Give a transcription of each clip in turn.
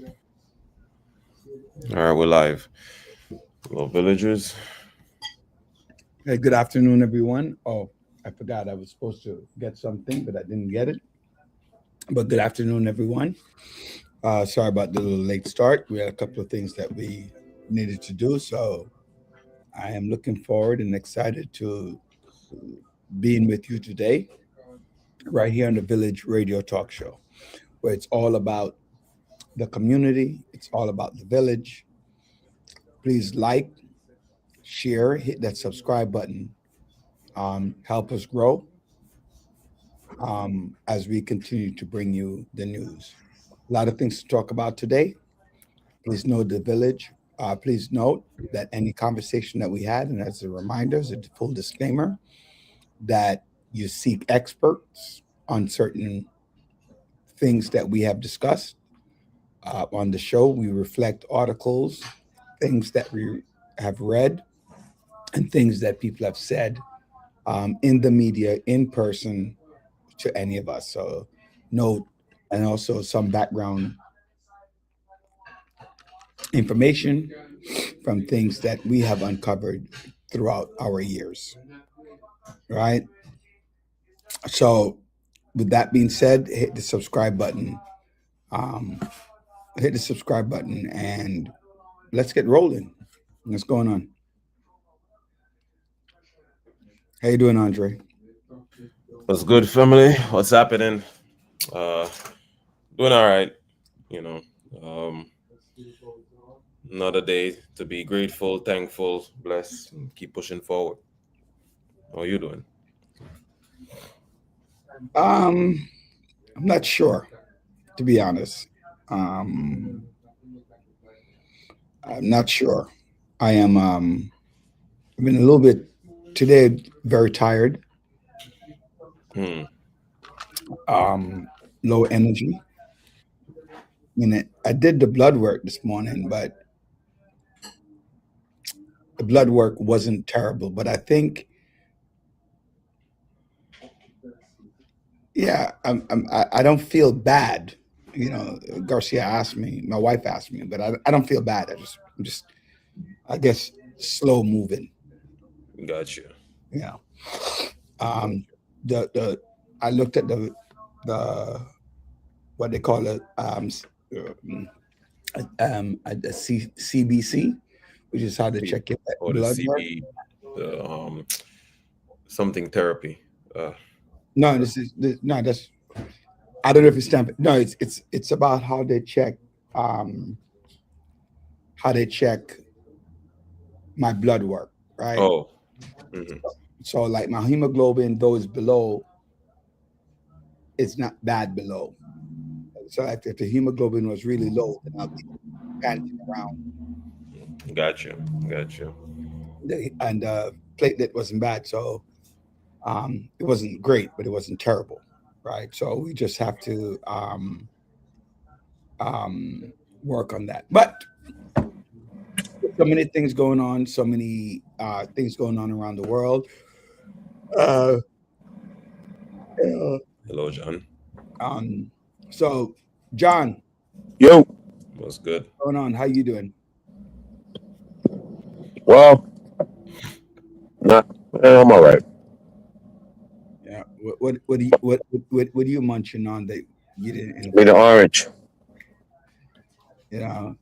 All right, we're live. Hello, villagers. Hey, good afternoon, everyone. Oh, I forgot I was supposed to get something, but I didn't get it. But good afternoon, everyone. Sorry about the little late start. We had a couple of things that we needed to do, so I am looking forward and excited to being with you today, right here on the Village Radio Talk Show, where it's all about the community. It's all about the village. Please like, share, hit that subscribe button. Help us grow as we continue to bring you the news. A lot of things to talk about today. Please note the village. Please note that any conversation that we had, and as a reminder, as a full disclaimer, that you seek experts on certain things that we have discussed on the show. We reflect articles, things that we have read, and things that people have said in the media, in person, to any of us. So, note, and also some background information from things that we have uncovered throughout our years, right? So, with that being said, hit the subscribe button. Um, hit the subscribe button and let's get rolling. What's going on? How you doing, Andre? What's good, family? What's happening? Uh, doing all right. You know, um, another day to be grateful, thankful, blessed, and keep pushing forward. How are you doing? Um, I'm not sure, to be honest. Um, I'm not sure. I am. I've been a little bit today. Very tired. Hmm. Low energy. I did the blood work this morning, but the blood work wasn't terrible. But I think, yeah, I don't feel bad. Garcia asked me, my wife asked me, but I don't feel bad. I'm just, I guess, slow moving. Got you. You know, um, the I looked at the what they call it, a CBC, which is how to C- check your or the blood work. CB, the something therapy. Uh, No, no, that's I don't know if it's time. No, it's about um how they check my blood work, right? oh. Hmm. So like my hemoglobin, those below, it's not bad below. So if the hemoglobin was really low, then I'll be panicking around. Got you. Got you. And platelet wasn't bad, so it wasn't great, but it wasn't terrible, right? So we just have to um, work on that. But so many things going on, so many things going on around the world. Uh, uh, Hello, John. um, so, John, Yo, What's good? what's going on? How you doing? well, nah, I'm all right. Yeah. What are you munching on that you didn't Need an invite? orange. You know,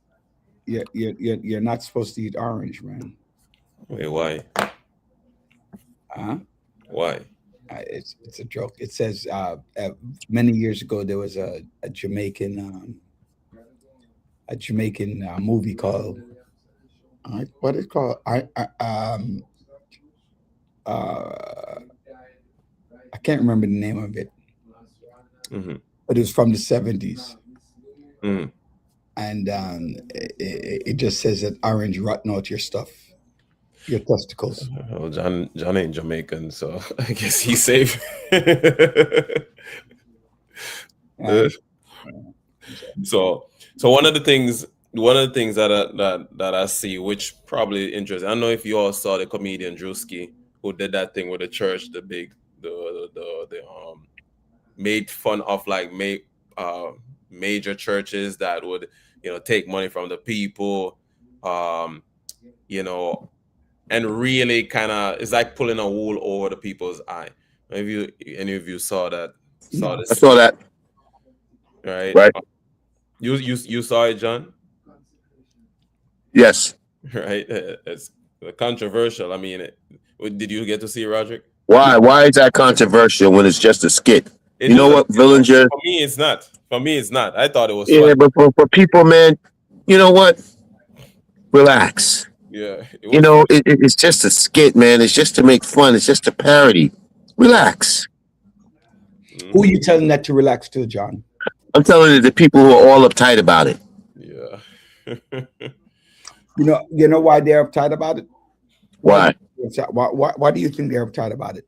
you're not supposed to eat orange, man. Wait, why? Huh? Why? It's a joke. It says many years ago there was a Jamaican movie called what is it called uh, I can't remember the name of it, Hmm. but it was from the 70s, Hmm. and it just says that orange rotten out your stuff, your testicles. Well, John ain't Jamaican, so I guess he's safe. Uh, Right? So, so one of the things that I see, which probably interesting. I don't know if you all saw the comedian Drewski who did that thing with the church, the big made fun of like uh major churches that would take money from the people, you know, and really kind of it's like pulling a wool over the people's eye. If you any of you saw No. this I saw that. right? Right. You saw it, John, Yes. right? It's controversial. I mean, did you get to see Roderick? Why? Why is that controversial when it's just a skit? It You know just what, Villinger? for me, it's not. For me, it's not. I thought it was Yeah, fun. but for people, man, you know what? Relax. Yeah, it You was know, fun. it's just a skit, man. It's just to make fun. It's just a parody. Relax. Who you telling that to relax to, John? I'm telling you, the people who are all uptight about it. Yeah. You know why they're uptight about it? Why? Why do you think they're uptight about it?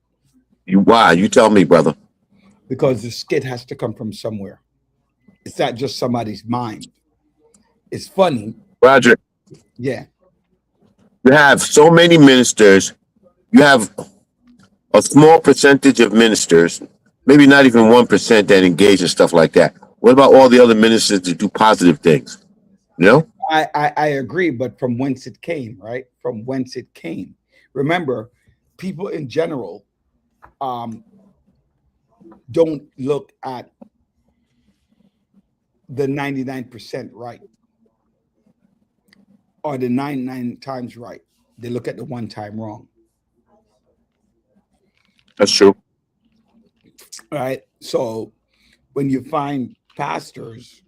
Why? You tell me, brother. Because the skit has to come from somewhere. It's not just somebody's mind. It's funny. Roger, Yeah. you have so many ministers. You have a small percentage of ministers, maybe not even 1% that engage in stuff like that. What about all the other ministers that do positive things? You know? I agree, but from whence it came, right? From whence it came. Remember, people in general don't look at the 99% right or the 99 times right. They look at the one time wrong. That's true. Right. So when you find pastors,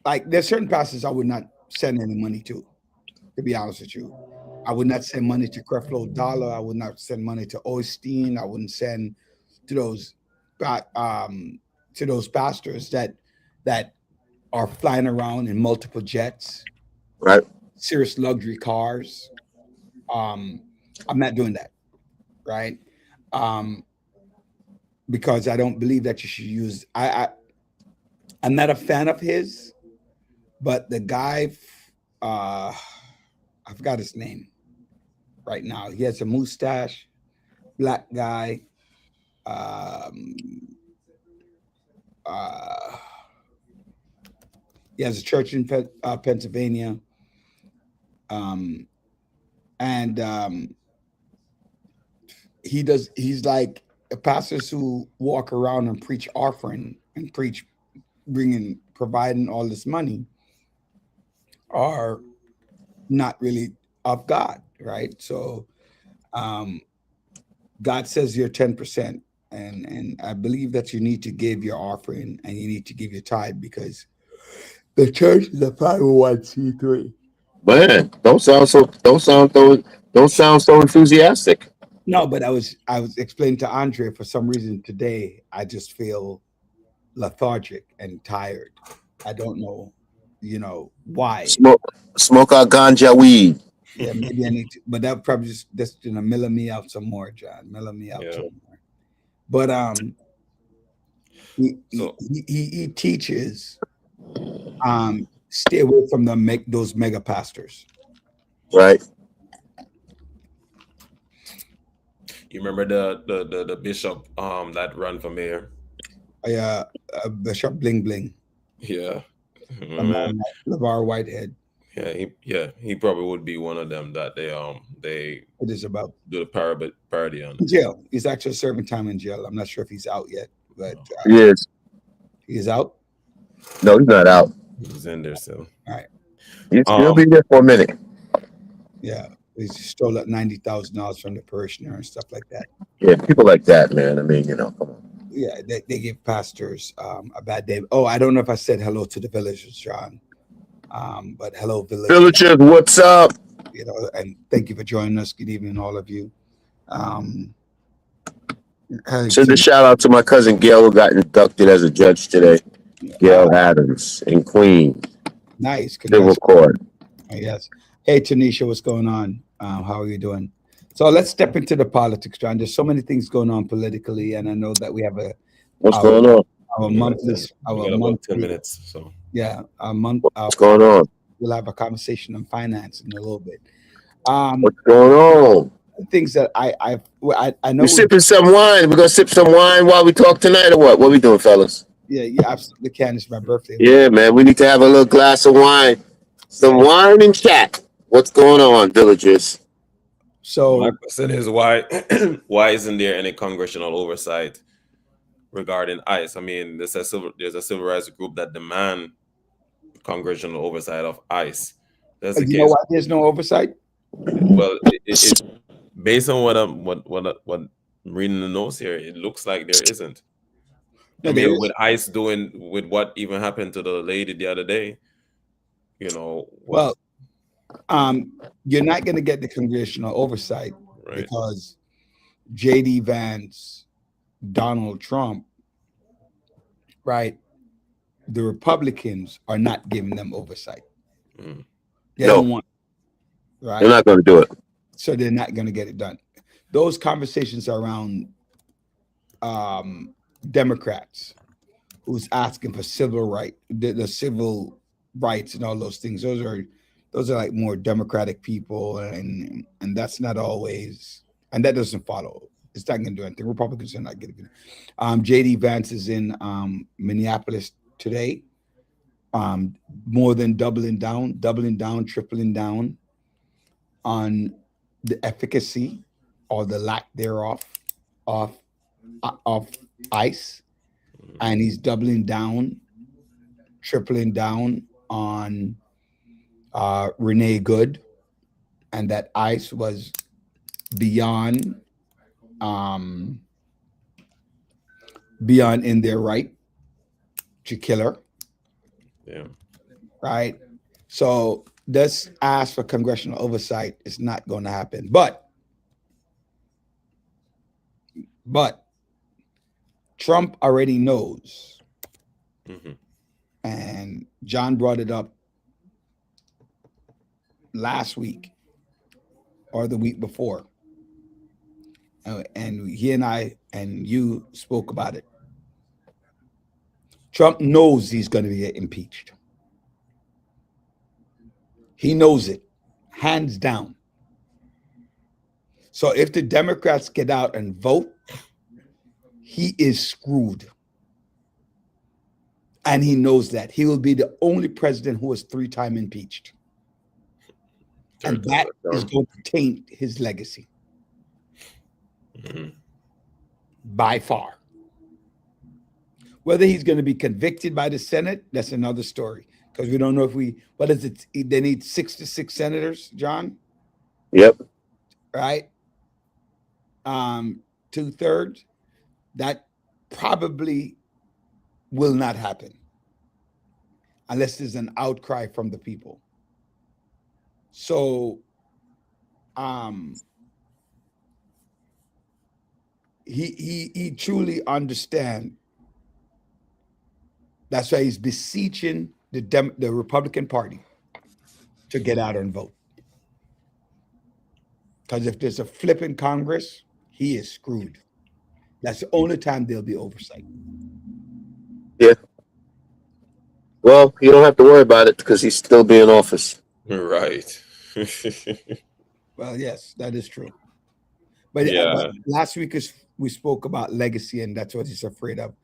like there's certain pastors I would not send any money to be honest with you. I would not send money to Creflo Dollar. I would not send money to Osteen. I wouldn't send to those pastors that are flying around in multiple jets, Right. serious luxury cars. I'm not doing that, right? Because I don't believe that you should use. I'm not a fan of his, but the guy, I forgot his name right now. He has a mustache, black guy. He has a church in Pennsylvania, and he's like pastors who walk around and preach offering and preach providing all this money are not really of God, right? So God says you're 10%, and I believe that you need to give your offering and you need to give your tithe because the church is a 501c3. Man, don't sound so enthusiastic. No, but I was explaining to Andre for some reason today I just feel lethargic and tired. I don't know, why. Smoke our ganja weed. Yeah, maybe I need to, but that probably just gonna mellow me out some more, John. Mellow me out some more. But he teaches stay away from those mega pastors. Right. You remember the bishop that ran for mayor? Bishop Bling Bling. Yeah. LeVar Whitehead. He probably would be one of them that they It is about do the parody on. jail. He's actually serving time in jail. I'm not sure if he's out yet, but He is. He's out. No, he's not out. He's in there still. All right. He'll be there for a minute. Yeah, he stole up $90,000 from the parishioner and stuff like that. Yeah, people like that, man. I mean, come on. Yeah, they give pastors a bad day. Oh, I don't know if I said hello to the villagers, John. But hello, villagers. Villagers, what's up? And thank you for joining us. Good evening, all of you. Send a shout out to my cousin Gail, who got inducted as a judge today. Gail Adams in Queens. Nice. Civil Court. Yes. Hey, Tanisha, what's going on? How are you doing? So let's step into the politics, John. There's so many things going on politically, and I know that we have what's going on? Our monthly. About 10 minutes. So yeah, our month. What's going on? We'll have a conversation on finance in a little bit. What's going on? Things that I know. We're sipping some wine. We're gonna sip some wine while we talk tonight, or what? What we doing, fellas? Yeah, you absolutely can. It's my birthday. Yeah, man. We need to have a little glass of wine. Some wine and chat. What's going on, villagers? My So question is why why isn't there any congressional oversight regarding ICE? I mean, there's a civil rights group that demand congressional oversight of ICE. That's the you know case. why there's no oversight? Well, it based on what I'm reading the notes here, it looks like there isn't. I No, there mean, is. with ICE doing with what even happened to the lady the other day, what, Well, you're not going to get the congressional oversight right? because J.D. Vance, Donald Trump, right? The Republicans are not giving them oversight. Mm, They No, don't want, they're right? not going to do it. So they're not going to get it done. Those conversations are around Democrats who's asking for civil right, the civil rights and all those things. Those are like more democratic people, and that's not always, and that doesn't follow. It's not going to do anything. Republicans are not getting it. JD Vance is in Minneapolis today, more than doubling down, tripling down on the efficacy or the lack thereof of of ICE, and he's doubling down, tripling down on Renee Good, and that ICE was beyond um, beyond in their right to kill her, yeah. right? So this ask for congressional oversight is not going to happen. But Trump already knows, Hmm. and John brought it up last week or the week before, and he and I and you spoke about it. Trump knows he's going to get impeached. He knows it, hands down. So if the Democrats get out and vote, he is screwed. And he knows that. He will be the only president who was 3 times impeached. And that is going to taint his legacy by far. Whether he's going to be convicted by the Senate, that's another story. Because we don't know if what is it? They need 66 senators, John, Yep. right? 2/3. That probably will not happen unless there's an outcry from the people. So he truly understands. That's why he's beseeching the Republican Party to get out and vote. Because if there's a flip in Congress, he is screwed. That's the only time there'll be oversight. Yeah. Well, you don't have to worry about it because he's still be in office. Right. Well, yes, that is true. But, Yeah. but last week we spoke about legacy, and that's what he's afraid of.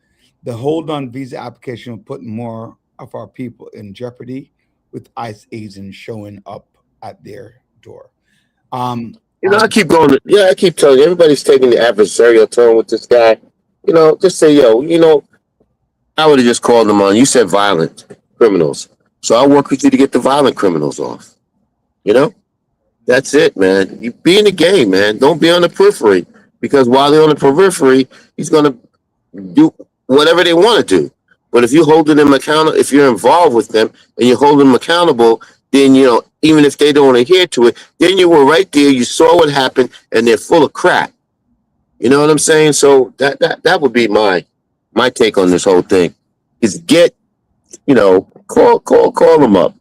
The hold on visa application will put more of our people in jeopardy with ICE agents showing up at their door. I keep going. Yeah, I keep telling you, everybody's taking the adversarial tone with this guy. Just say, yo, I would have just called them on. You said violent criminals. So I'll work with you to get the violent criminals off. That's it, man. You be in the game, man. Don't be on the periphery. Because while they're on the periphery, he's going to do whatever they want to do. But if you're holding them accountable, if you're involved with them and you're holding them accountable, then, even if they don't adhere to it, then you were right there. You saw what happened and they're full of crap. You know what I'm saying? So that would be my take on this whole thing is call them up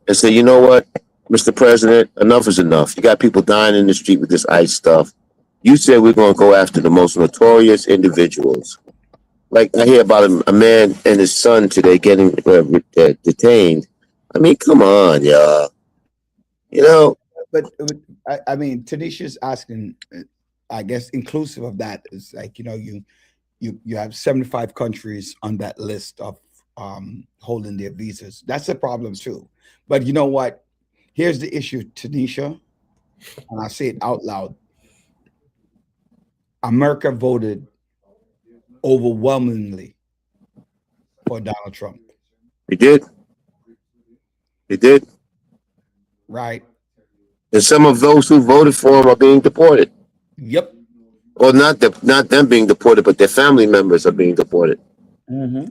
and say, you know what, Mr. President, enough is enough. You got people dying in the street with this ICE stuff. You said we're going to go after the most notorious individuals. Like I hear about a man and his son today getting detained. I mean, come on, y'all. But I mean, Tanisha's asking, I guess, inclusive of that is like, you have 75 countries on that list of holding their visas. That's a problem too. But you know what? Here's the issue, Tanisha, and I say it out loud. America voted overwhelmingly for Donald Trump, He did. He did. right? And some of those who voted for him are being deported. Yep. Or not them being deported, but their family members are being deported. Mm-hmm.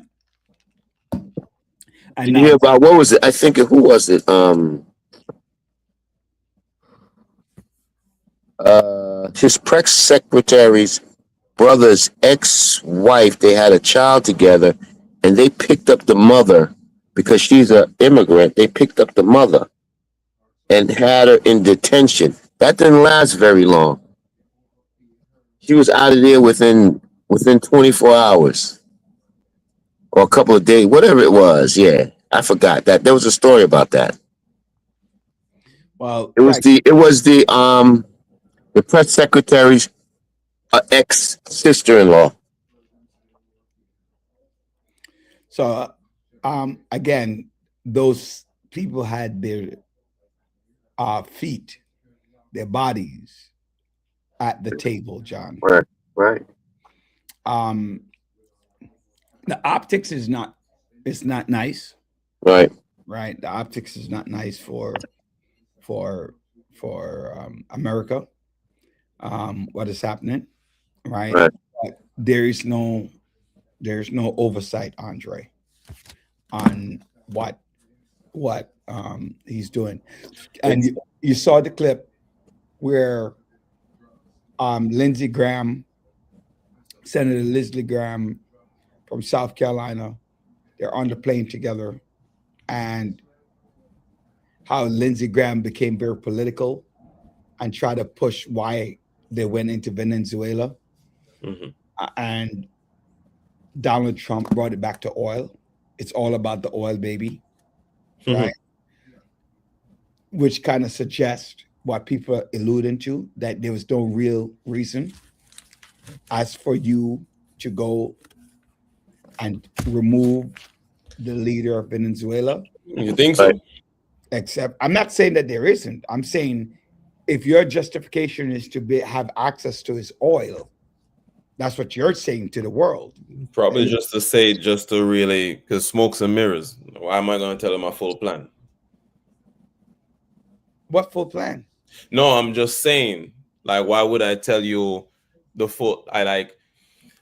And Did now, you hear about what was it? I think who was it? His press secretary's brother's ex-wife. They had a child together, and they picked up the mother because she's an immigrant. They picked up the mother and had her in detention. That didn't last very long. She was out of there within 24 hours or a couple of days, whatever it was. Yeah, I forgot that. There was a story about that. well, It was the press secretary's ex sister-in-law. so again, those people had their feet, their bodies at the table, John. Right. Um, the optics is not, it's not nice, Right. right? The optics is not nice for America. What is happening, right? Right. But there's no oversight, Andre, on what he's doing. And you saw the clip where Lindsey Graham, Senator Lindsey Graham from South Carolina, they're on the plane together, and how Lindsey Graham became very political and tried to push why they went into Venezuela. Mhm. And Donald Trump brought it back to oil. It's all about the oil, baby, right? Which kind of suggests what people are alluding to, that there was no real reason as for you to go and remove the leader of Venezuela. You think so? Right. Except, I'm not saying that there isn't. I'm saying if your justification is to have access to his oil, that's what you're saying to the world. Probably just to say, just to really, because smokes and mirrors. Why am I going to tell him my full plan? What full plan? No, I'm just saying, like, why would I tell you the full?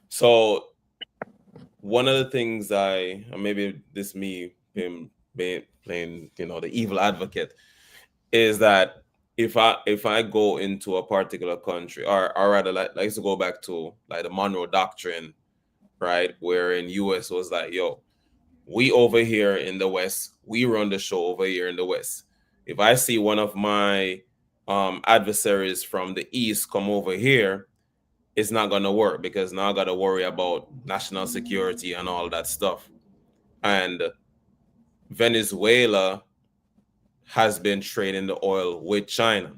So one of the things maybe this me him playing, the evil advocate, is that if I go into a particular country, or rather, like to go back to like the Monroe Doctrine, right, where in US was like, yo, we over here in the West, we run the show over here in the West. If I see one of my adversaries from the East come over here, it's not gonna work, because now I gotta worry about national security and all that stuff. And Venezuela has been trading the oil with China.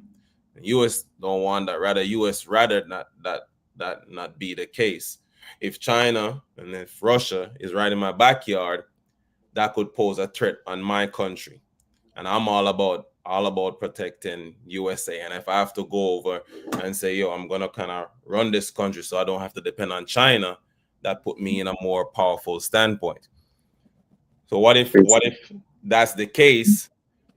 The US don't want that. US rather not be the case. If China and if Russia is right in my backyard, that could pose a threat on my country. And I'm all about protecting USA. And if I have to go over and say, yo, I'm gonna kind of run this country so I don't have to depend on China, that put me in a more powerful standpoint. So what if that's the case,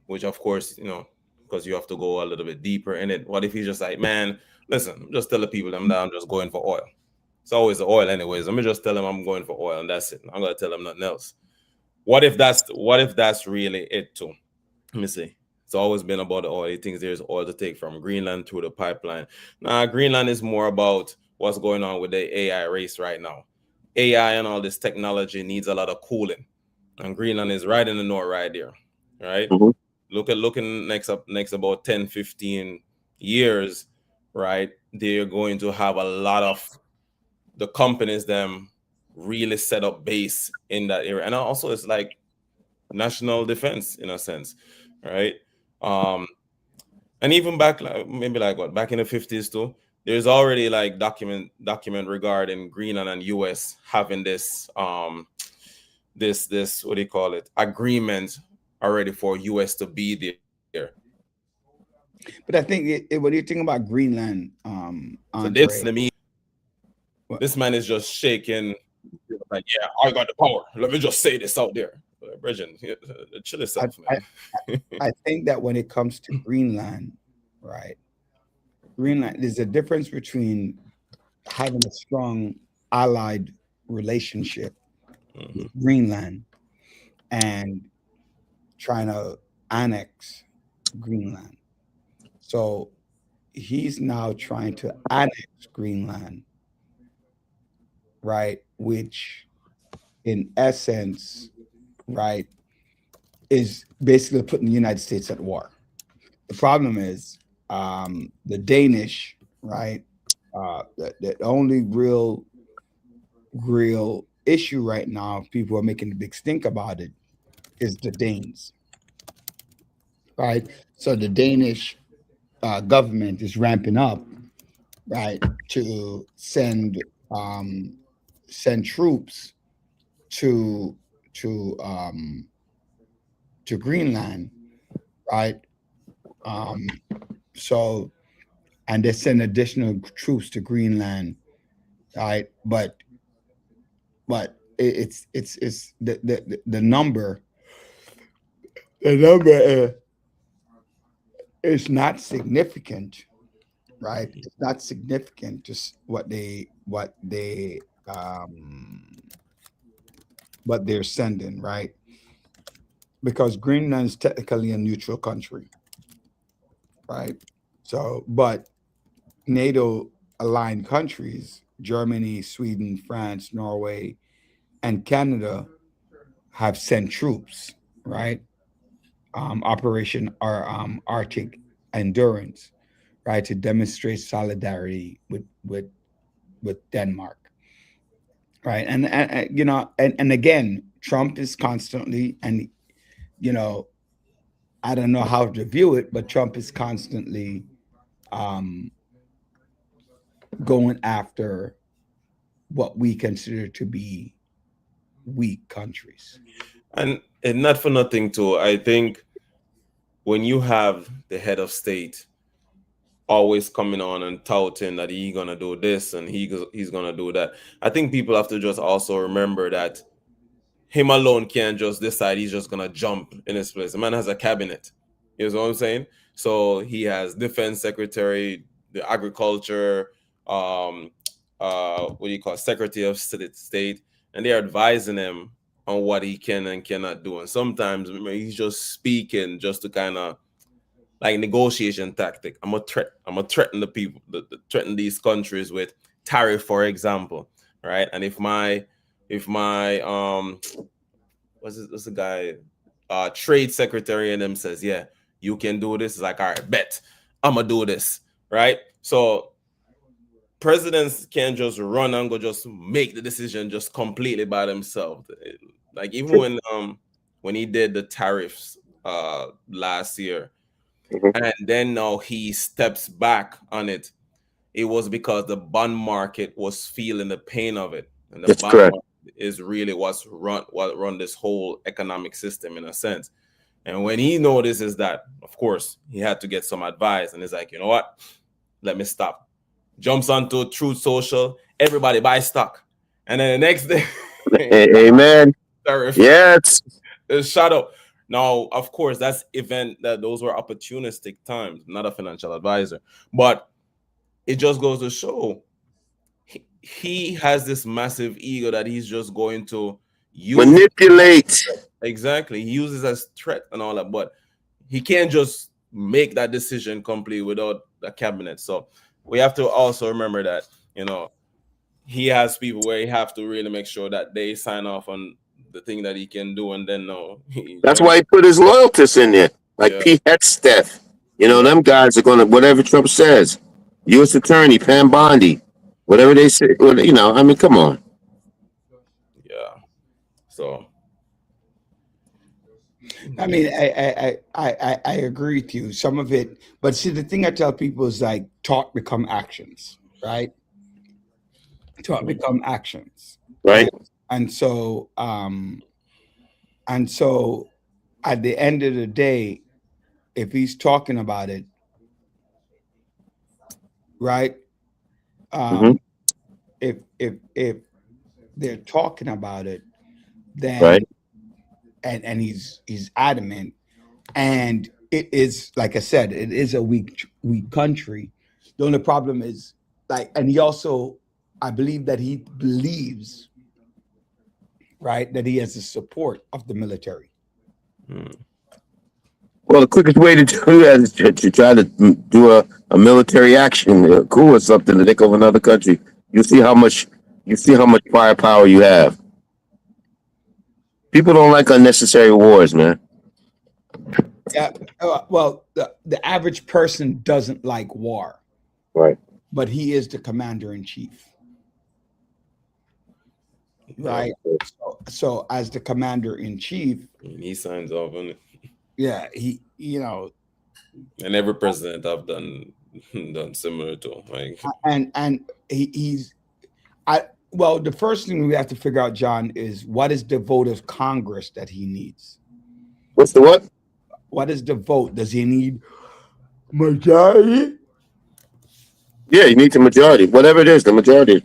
which of course, because you have to go a little bit deeper in it. What if he's just like, man, listen, I'm just telling people that I'm just going for oil. It's always the oil anyways. Let me just tell him I'm going for oil and that's it. I'm gonna tell him nothing else. What if that's really it too? Let me see. It's always been about the oil. He thinks there's oil to take from Greenland through the pipeline. Nah, Greenland is more about what's going on with the AI race right now. AI and all this technology needs a lot of cooling. And Greenland is right in the north right there. Right? Mhm. Looking next about 10, 15 years, right? They're going to have a lot of the companies them really set up base in that area. And also it's like national defense in a sense, right? And even back, back in the 50s too, there's already like document regarding Greenland and US having this this what do you call it, agreement already for US to be there. But I think what do you think about Greenland, So this Andre? to me, What- this man is just shaking like, yeah, I got the power. Let me just say this out there. Bridget, chill yourself, man. I think that when it comes to Greenland, right? Greenland, there's a difference between having a strong allied relationship with Greenland and trying to annex Greenland. So he's now trying to annex Greenland, right? Which, in essence, right, is basically putting the United States at war. The problem is the Danish, right? The only real issue right now, people are making a big stink about it, is the Danes, right? So the Danish government is ramping up, right, to send troops to Greenland, right? So, and they send additional troops to Greenland, right? But it's the number is not significant, right? It's not significant to what they're sending, right? Because Greenland is technically a neutral country, right? So, but NATO aligned countries, Germany, Sweden, France, Norway, and Canada have sent troops, right? Operation Arctic Endurance, right, to demonstrate solidarity with Denmark, right? And you know, and again, Trump is constantly, and you know, I don't know how to view it, but Trump is constantly going after what we consider to be weak countries. And not for nothing too, I think when you have the head of state always coming on and touting that he's gonna do this and he's gonna do that, I think people have to just also remember that him alone can't just decide he's just gonna jump in his place. The man has a cabinet. You know what I'm saying? So he has defense secretary, the agriculture, what do you call it, secretary of state, and they're advising him on what he can and cannot do. And sometimes he's just speaking just to kind of like negotiation tactic. I'm gonna threaten the people, threaten these countries with tariff, for example, right? And if my what's the guy, trade secretary and them says, yeah, you can do this, it's like, all right, bet I'm gonna do this, right? So presidents can't just run and go just make the decision just completely by themselves. Like even when he did the tariffs last year, and then now he steps back on it, it was because the bond market was feeling the pain of it, and the That's bond correct. market is really what run this whole economic system in a sense. And when he notices that, of course, he had to get some advice, and he's like, you know what? Let me stop. Jumps onto Truth Social, everybody buy stock, and then the next day, Amen. tariff Yes. is shut up. Now, of course, those were opportunistic times. I'm not a financial advisor, but it just goes to show he has this massive ego that he's just going to use. Manipulate. Exactly. He uses as threat and all that, but he can't just make that decision complete without the cabinet. So we have to also remember that, you know, he has people where he have to really make sure that they sign off on the thing that he can do, and then That's why he put his loyalties in there, like Yeah. Pete Hegseth. You know, them guys are gonna whatever Trump says. U.S. Attorney Pam Bondi, whatever they say. You know, I mean, come on. Yeah. So I mean, I agree with you. Some of it, but see, the thing I tell people is like talk become actions, right? Talk become actions, Right. and so and so at the end of the day, if he's talking about it, right? Hmm. Um, if they're talking about it, then Right. and he's adamant, and it is like I said, it is a weak country. The only problem is like, and he also, I believe that he believes, right, that he has the support of the military. Mm. Well, the quickest way to do that is to try to do a military action, coup or something to take over another country. You see how much you see how much firepower you have. People don't like unnecessary wars, man. Yeah. Well, the average person doesn't like war, Right. but he is the commander in chief, Yeah. right? So as the commander in chief, And he signs off on it. yeah, he, you know, And every president I've done done similar to. Like, he's I well, the first thing we have to figure out, John, is what is the vote of Congress that he needs? What's the what? What is the vote? Does he need majority? Yeah, you need the majority, whatever it is. The majority,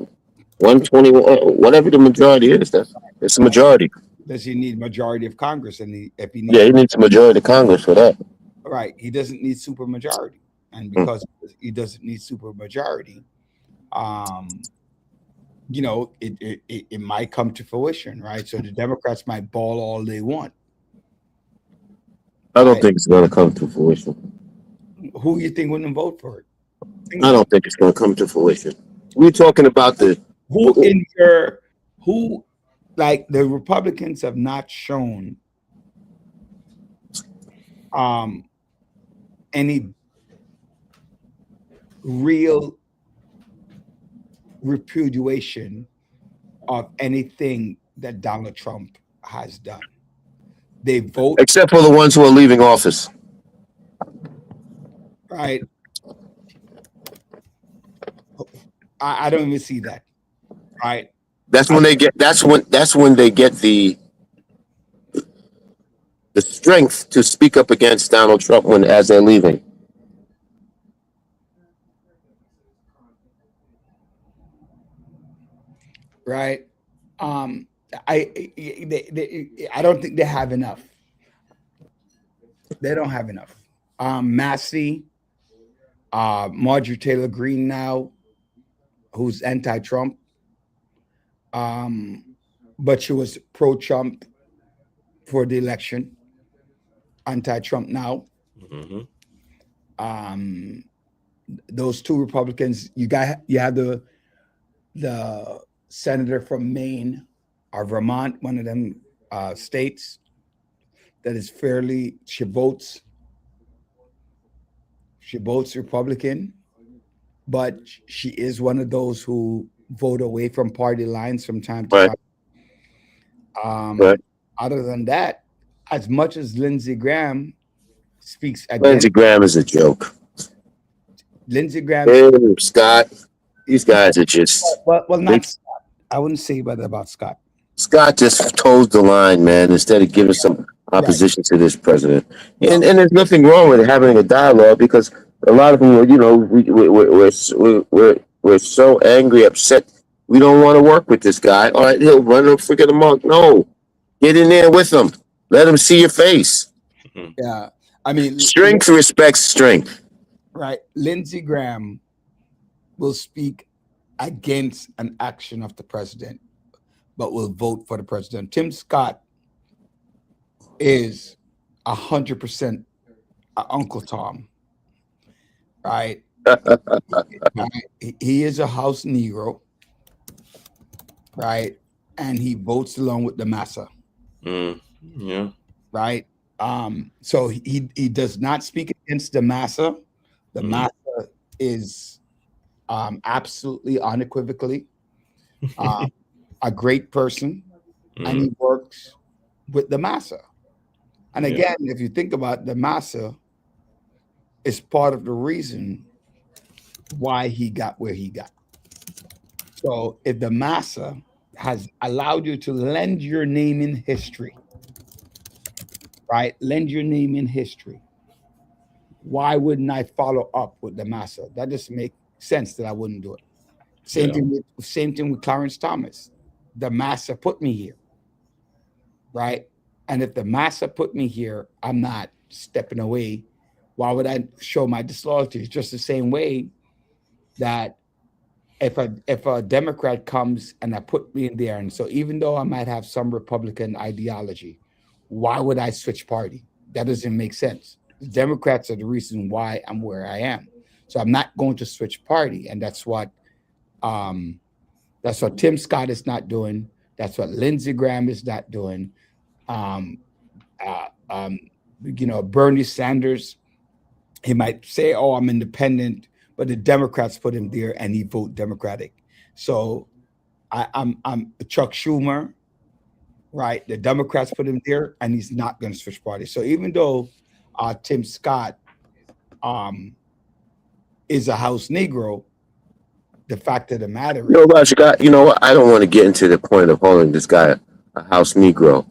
120, whatever the majority is. It's the Right. majority. Does he need majority of Congress? And if he Yeah, needs he needs a majority of Congress for that. right, he doesn't need super majority, and Mm. because he doesn't need super majority, um, you know, it might come to fruition, right? So the Democrats might ball all they want, I don't right? think it's going to come to fruition. Who you think wouldn't vote for it? Think I about don't think it's going to come to fruition. We're talking about the. who in your who like the Republicans have not shown any real repudiation of anything that Donald Trump has done. They vote Except for the ones who are leaving office. right. I don't even see that. Right. That's when they get. That's when they get the strength to speak up against Donald Trump when as they're leaving. Right. I don't think they have enough. They don't have enough. Massey, Marjorie Taylor Greene now, who's anti-Trump, but she was pro-Trump for the election, anti-Trump now. mm-hmm. Those two Republicans, you have the senator from Maine or Vermont, one of them states that is fairly she votes Republican, but she is one of those who vote away from party lines from time to Right. time. Right. Other than that, as much as Lindsey Graham speaks Lindsey against Graham is a joke. Lindsey Graham, Hey, Scott, these guys are just. well, not Scott. I wouldn't say that about Scott. Scott just toes the line, man. Instead of giving some opposition to this president, and there's nothing wrong with having a dialogue because a lot of them, you know, we're so angry, upset. We don't want to work with this guy. All right, he'll run up freaking amok. No, get in there with him. Let him see your face. Yeah, I mean, Strength respects strength. right. Lindsey Graham will speak against an action of the president, but will vote for the president. Tim Scott is 100% Uncle Tom, right? He is a house Negro, right? And he votes along with the massa, Yeah. right? So he does not speak against the massa. The massa is absolutely unequivocally a great person, and he works with the massa. And again, if you think about the massa, is part of the reason why he got where he got. So if the massa has allowed you to lend your name in history, right? Lend your name in history. Why wouldn't I follow up with the massa? That just makes sense that I wouldn't do it. Same thing with Clarence Thomas. The massa put me here, right? And if the massa put me here, I'm not stepping away. Why would I show my disloyalty? It's just the same way that if a Democrat comes and I put me in there, and so even though I might have some Republican ideology, why would I switch party? That doesn't make sense. The Democrats are the reason why I'm where I am. So I'm not going to switch party, and that's what Tim Scott is not doing. That's what Lindsey Graham is not doing. Bernie Sanders, he might say, "Oh, I'm independent," but the Democrats put him there, and he vote Democratic. So I'm Chuck Schumer, right? The Democrats put him there, and he's not going to switch parties. So even though Tim Scott is a House Negro, the fact of the matter is, you know what? I don't want to get into the point of calling this guy a House Negro.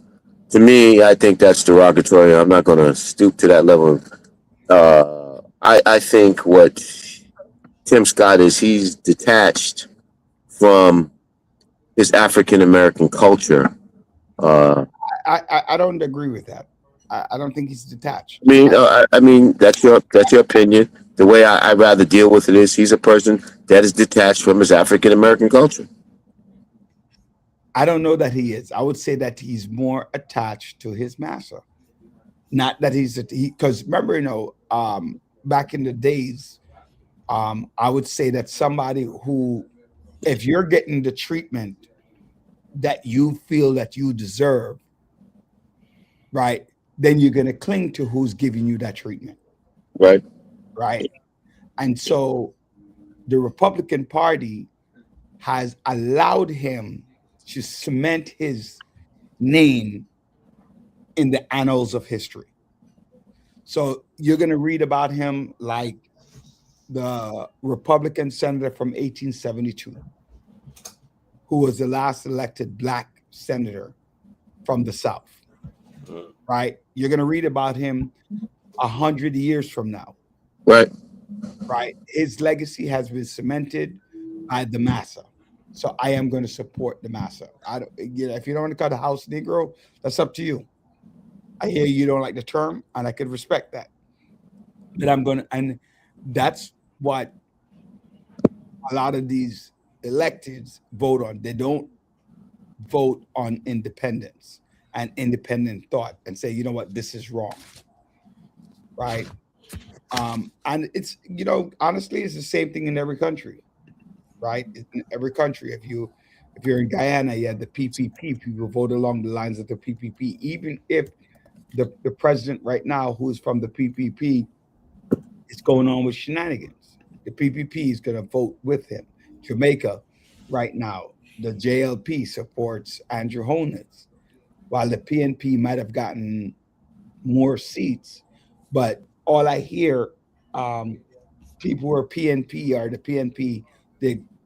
To me, I think that's derogatory. I'm not going to stoop to that level. I think what Tim Scott is, he's detached from his African American culture. I don't agree with that. I don't think he's detached. I mean that's your opinion. The way I rather deal with it is he's a person that is detached from his African American culture. I don't know that he is. I would say that he's more attached to his massa. Not that because remember, back in the days, I would say that somebody who, if you're getting the treatment that you feel that you deserve, right, then you're going to cling to who's giving you that treatment. Right. Right. And so the Republican Party has allowed him to cement his name in the annals of history. So you're going to read about him like the Republican senator from 1872, who was the last elected Black senator from the South, right? You're going to read about him 100 years from now. Right. Right. His legacy has been cemented by the massa. So I am going to support the massa. If you don't want to call the House Negro, that's up to you. I hear you don't like the term, and I could respect that. But and that's what a lot of these electeds vote on. They don't vote on independence and independent thought and say, you know what, this is wrong. Right. And it's, honestly, it's the same thing in every country, right? In every country, if you're in Guyana, you have the PPP. People vote along the lines of the PPP, even if the president right now, who is from the PPP, is going on with shenanigans. The PPP is going to vote with him. Jamaica, right now, the JLP supports Andrew Holness, while the PNP might have gotten more seats, but all I hear, people who are PNP are the PNP.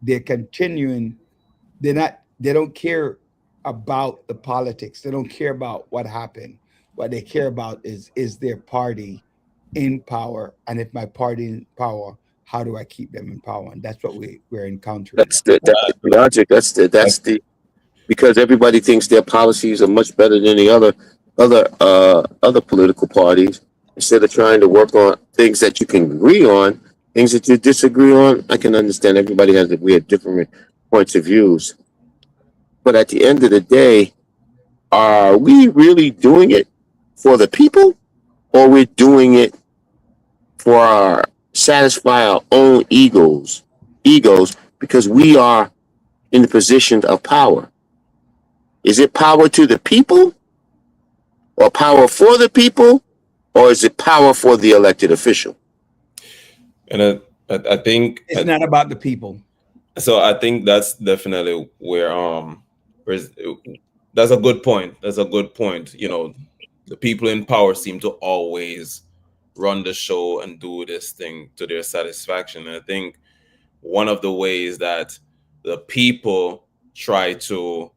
They're continuing. They don't care about the politics. They don't care about what happened. What they care about is their party in power, and if my party in power, how do I keep them in power? And that's what we're encountering. That's the logic. That's the because everybody thinks their policies are much better than the other political parties. Instead of trying to work on things that you can agree on, things that you disagree on, I can understand we have different points of views. But at the end of the day, are we really doing it for the people, or we're doing it for satisfy our own egos because we are in the position of power? Is it power to the people, or power for the people? Or is it power for the elected official? And I think it's not about the people. So I think that's definitely where that's a good point. That's a good point. the people in power seem to always run the show and do this thing to their satisfaction. And I think one of the ways that the people try to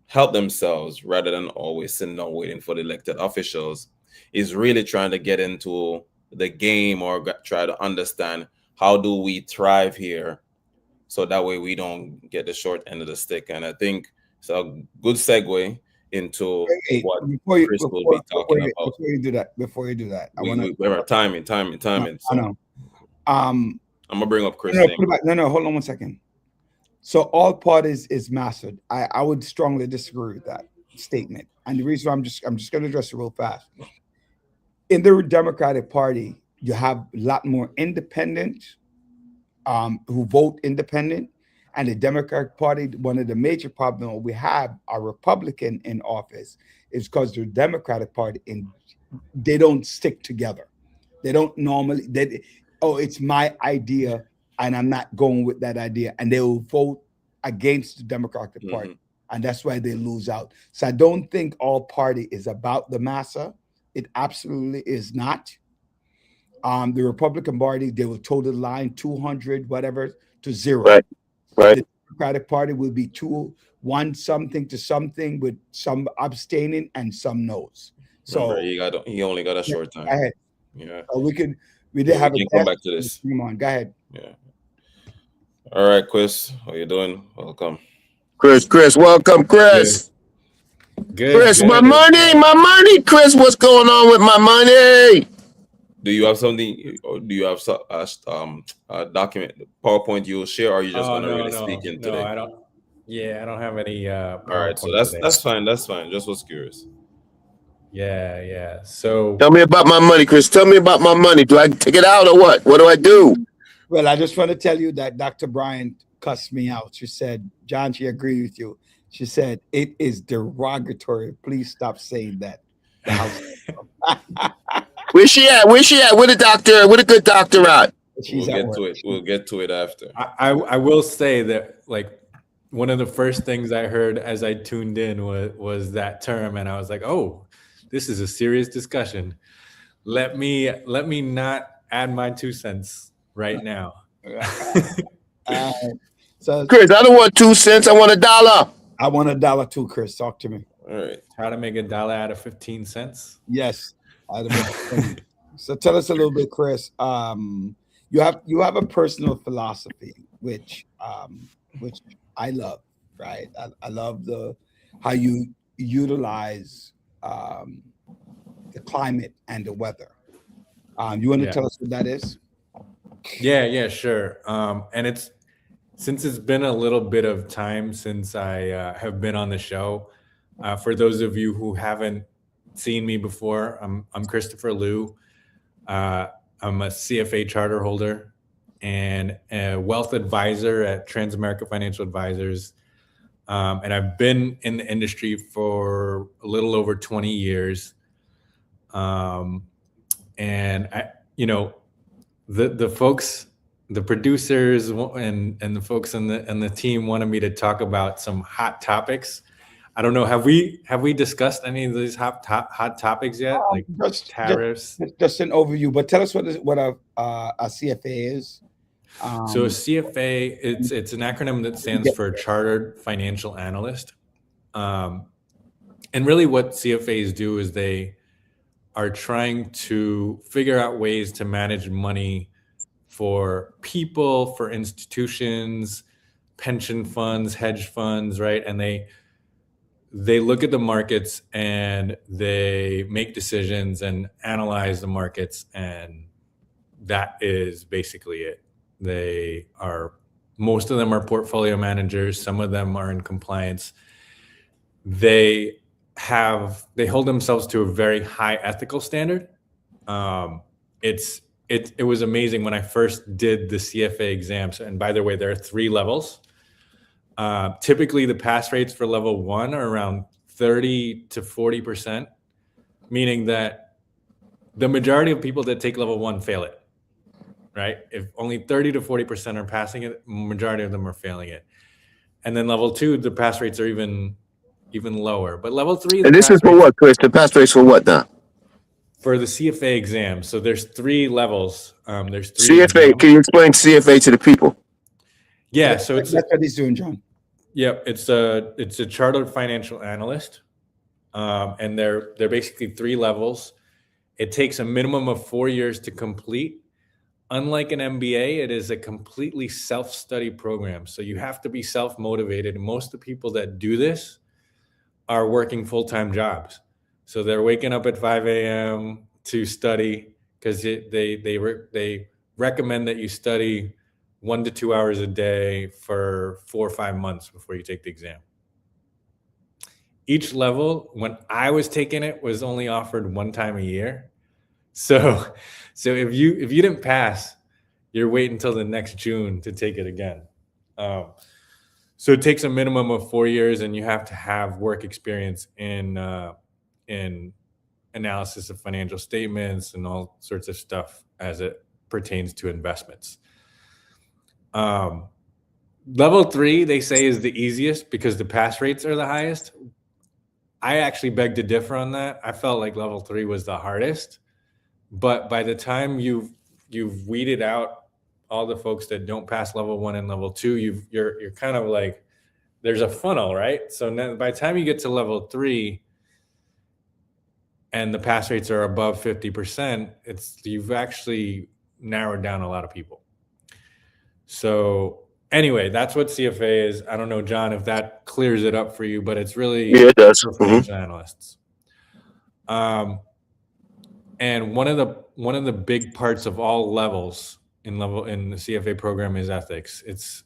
help themselves rather than always sitting down waiting for the elected officials is really trying to get into the game or try to understand how do we thrive here so that way we don't get the short end of the stick. And I think it's a good segue into what Chris will be talking about. Before you do that, we have our timing. So I know. I'm gonna bring up Chris. No, hold on one second. So all parties is mastered. I would strongly disagree with that statement. And the reason I'm just going to address it real fast. In the Democratic Party, you have a lot more independent who vote independent. And the Democratic Party, one of the major problems we have, a Republican in office, is because the Democratic Party, they don't stick together. They don't normally, it's my idea, and I'm not going with that idea. And they will vote against the Democratic Party. And that's why they lose out. So I don't think all party is about the massa. It absolutely is not. The Republican Party, they will toe the line 200, whatever, to 0. Right. The Democratic Party will be 1 something to something with some abstaining and some no's. So he only got a short time. Go ahead. Yeah. We did have a come back to this. Come on, go ahead. Yeah. All right, Chris, how you doing? Welcome. Chris, welcome, Chris. Good. Chris, my money, Chris, what's going on with my money? Do you have something, or do you have a document, PowerPoint you'll share, or are you just going to really speak in today? No, I don't. Yeah, I don't have any. All right, so that's fine. That's fine. Just was curious. Yeah. So tell me about my money, Chris. Tell me about my money. Do I take it out or what? What do I do? Well, I just want to tell you that Dr. Bryant cussed me out. She said, John, she agreed with you. She said, it is derogatory. Please stop saying that. Where's she at? Where the doctor? Where the good doctor at? We'll get to it after. I will say that, like, one of the first things I heard as I tuned in was that term, and I was like, oh, this is a serious discussion. Let me not add my 2 cents right now. So Chris, I don't want 2 cents. I want $1. I want $1 too, Chris. Talk to me. All right. How to make $1 out of 15 cents? Yes. So tell us a little bit, Chris. You have a personal philosophy, which I love, right? I love how you utilize the climate and the weather. You want to tell us what that is? Yeah, sure. And since it's been a little bit of time since I have been on the show, for those of you who haven't seen me before, I'm Christopher Liu. I'm a CFA charter holder and a wealth advisor at Transamerica Financial Advisors. And I've been in the industry for a little over 20 years. And the folks, the producers and the folks and the team wanted me to talk about some hot topics. I don't know. Have we discussed any of these hot topics yet? Like tariffs? Just an overview, but tell us what a CFA is. So a CFA, it's an acronym that stands for Chartered Financial Analyst. And really what CFAs do is they are trying to figure out ways to manage money for people, for institutions, pension funds, hedge funds, right? And they look at the markets and they make decisions and analyze the markets, and that is basically it. Most of them are portfolio managers. Some of them are in compliance. They hold themselves to a very high ethical standard. It was amazing when I first did the CFA exams. And by the way, there are 3 levels. Typically, the pass rates for level 1 are around 30 to 40%, meaning that the majority of people that take level 1 fail it, right? If only 30 to 40% are passing it, majority of them are failing it. And then level 2, the pass rates are even even lower. But level 3, And this is for what, Chris? The pass rate's for what now? for the CFA exam. So there's 3 levels. There's 3 CFA. exams. Can you explain CFA to the people? Yeah, so that's what he's doing, John. Yep, it's a chartered financial analyst, and they're basically 3 levels. It takes a minimum of 4 years to complete. Unlike an MBA, it is a completely self-study program. So you have to be self-motivated. Most of the people that do this are working full-time jobs. So they're waking up at 5 a.m. to study because they recommend that you study 1 to 2 hours a day for 4 or 5 months before you take the exam. Each level, when I was taking it, was only offered 1 time a year. So if you didn't pass, you're waiting until the next June to take it again. So it takes a minimum of 4 years, and you have to have work experience in analysis of financial statements and all sorts of stuff as it pertains to investments. Level 3, they say, is the easiest because the pass rates are the highest. I actually beg to differ on that. I felt like level 3 was the hardest, but by the time you've weeded out all the folks that don't pass level 1 and level 2, you're kind of like, there's a funnel, right? So now, by the time you get to level 3 and the pass rates are above 50%, you've actually narrowed down a lot of people. So anyway, that's what CFA is. I don't know, John, if that clears it up for you, but it's really It does. for financial analysts. And one of the big parts of all levels in the CFA program is ethics. It's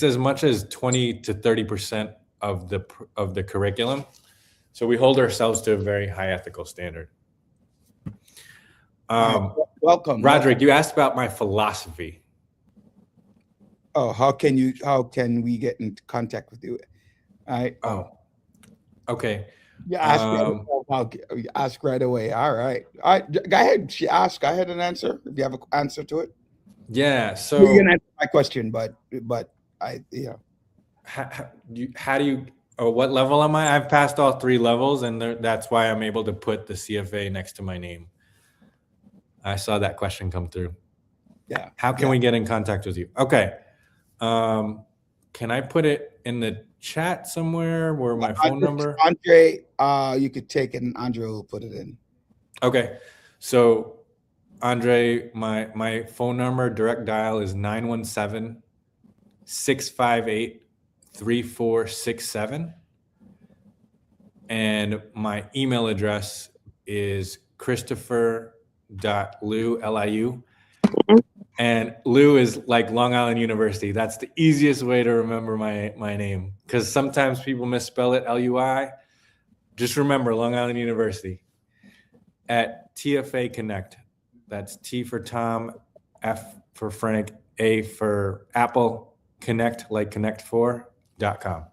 as much as 20 to 30% of the curriculum. So we hold ourselves to a very high ethical standard. Welcome, Roderick. You asked about my philosophy. Oh, how can we get in contact with you? Oh, okay. Ask right away. All right. Go ahead. She asked. I had an answer. If you have an answer to it. Yeah. So you can answer my question, but how do you? Or what level am I? I've passed all 3 levels, and that's why I'm able to put the CFA next to my name. I saw that question come through. Yeah. How can we get in contact with you? Okay. Can I put it in the chat somewhere where my phone number? Andre, you could take it and Andre will put it in. Okay. So Andre, my phone number, direct dial is 917-658-3467. And my email address is Christopher.Liu, Liu. And Liu is like Long Island University. That's the easiest way to remember my name, because sometimes people misspell it, LUI. Just remember Long Island University at TFA Connect. That's T for Tom, F for Frank, A for Apple, Connect, like Connect4.com.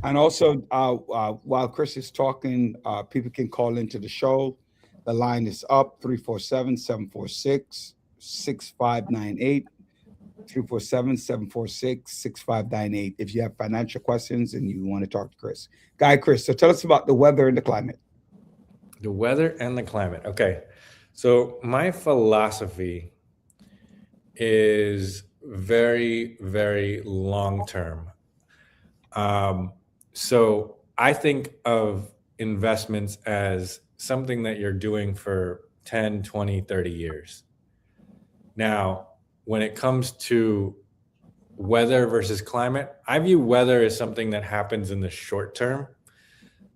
And also, while Chris is talking, people can call into the show. The line is up, 347-746-6598, 347-746-6598. If you have financial questions and you want to talk to Chris. Chris, so tell us about the weather and the climate. The weather and the climate. Okay. So my philosophy is very, very long-term. So I think of investments as something that you're doing for 10, 20, 30 years. Now, when it comes to weather versus climate, I view weather as something that happens in the short term.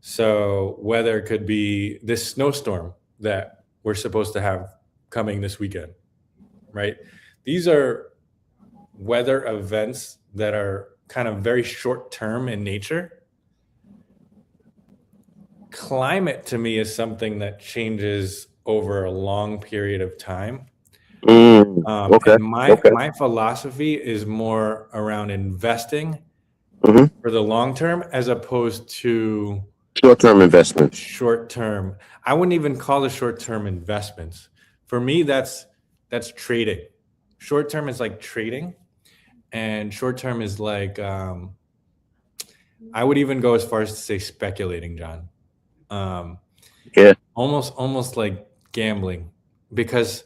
So weather could be this snowstorm that we're supposed to have coming this weekend, right? These are weather events that are kind of very short term in nature. Climate to me is something that changes over a long period of time. Okay. And my philosophy is more around investing for the long term as opposed to short-term investments. Short-term. I wouldn't even call it short-term investments. For me, that's trading. Short-term is like trading, and short-term is like I would even go as far as to say speculating, John. Yeah. Almost like gambling, because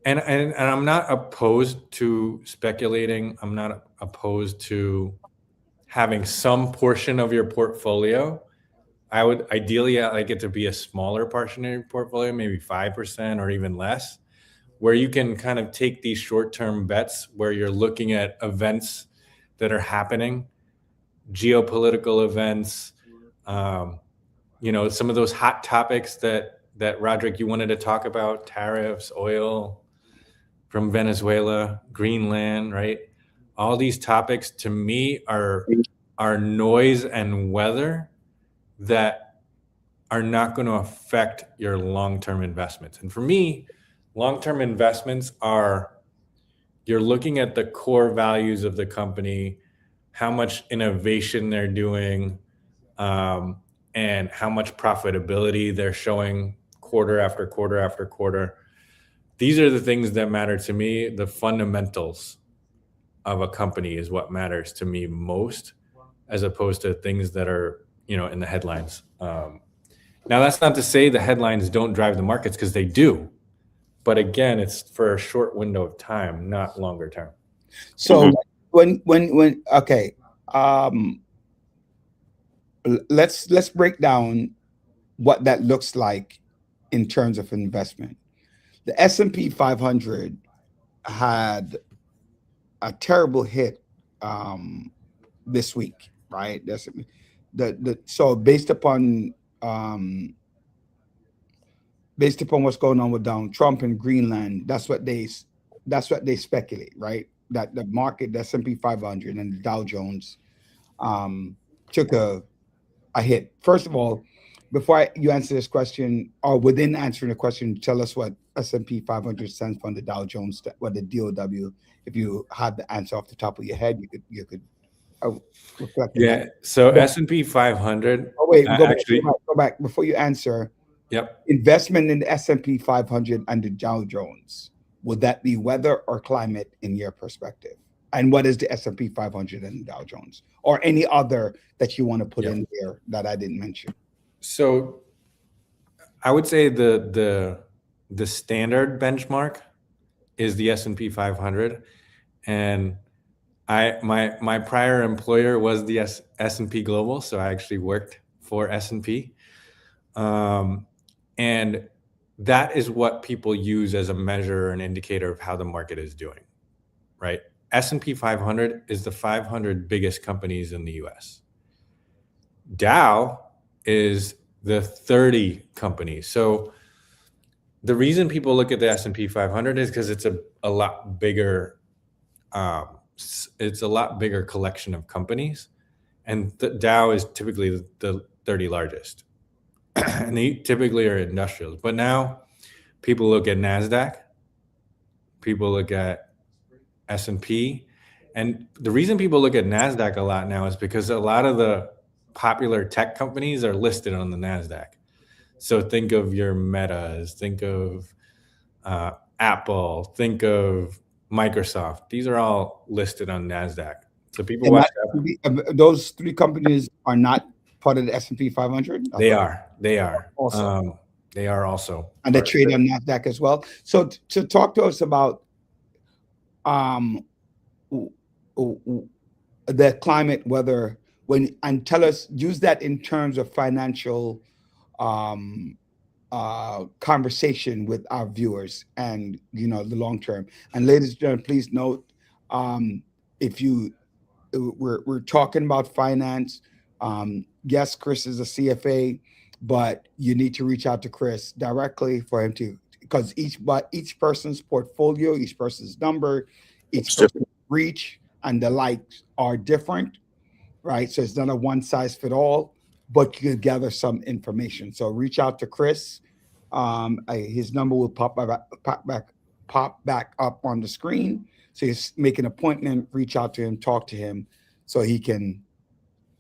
and I'm not opposed to speculating. I'm not opposed to having some portion of your portfolio. I would ideally like it to be a smaller portion of your portfolio, maybe 5% or even less, where you can kind of take these short-term bets where you're looking at events that are happening, geopolitical events, some of those hot topics that Roderick, you wanted to talk about, tariffs, oil from Venezuela, Greenland, right? All these topics to me are noise and weather that are not going to affect your long-term investments. And for me, long-term investments are, you're looking at the core values of the company, how much innovation they're doing, and how much profitability they're showing quarter after quarter after quarter. These are the things that matter to me. The fundamentals of a company is what matters to me most, as opposed to things that are, in the headlines. Now, that's not to say the headlines don't drive the markets, because they do. But again, it's for a short window of time, not longer term. So when okay, let's break down what that looks like in terms of investment. The S&P 500 had a terrible hit this week, right? That's so based upon what's going on with Donald Trump and Greenland, that's what they speculate, right? That the market, the S&P 500 and the Dow Jones took a hit. First of all, before you answer this question, or within answering the question, tell us what S&P 500 stands for, the Dow Jones, what the DOW. If you had the answer off the top of your head, you could reflect. Yeah. So S&P 500. Oh wait, go back before you answer. Yep. Investment in the S&P 500 and the Dow Jones, would that be weather or climate in your perspective? And what is the S&P 500 and the Dow Jones, or any other that you want to put in there that I didn't mention? So I would say the standard benchmark is the S&P 500, and my prior employer was the S&P Global, so I actually worked for S&P, and that is what people use as a measure or an indicator of how the market is doing, right? S&P 500 is the 500 biggest companies in the U.S. Dow is the 30 companies. So the reason people look at the S&P 500 is because it's a lot bigger. It's a lot bigger collection of companies, and the Dow is typically the 30 largest, and they typically are industrials. But now people look at NASDAQ, people look at S&P, and the reason people look at NASDAQ a lot now is because a lot of the popular tech companies are listed on the NASDAQ. So think of your Metas, think of Apple, think of Microsoft. These are all listed on NASDAQ. So people watch that. Those three companies are not part of the S&P 500? They are. Also. They are also. And they trade on NASDAQ as well. So to talk to us about the climate, weather, and tell us, use that in terms of financial conversation with our viewers, and the long term. And ladies and gentlemen, please note, we're talking about finance. Yes, Chris is a CFA, but you need to reach out to Chris directly for him to, because each person's portfolio, each person's number, each person's reach and the likes are different, right? So it's not a one size fit all, but you can gather some information. So reach out to Chris. His number will pop back up on the screen. So you make an appointment, reach out to him, talk to him, so he can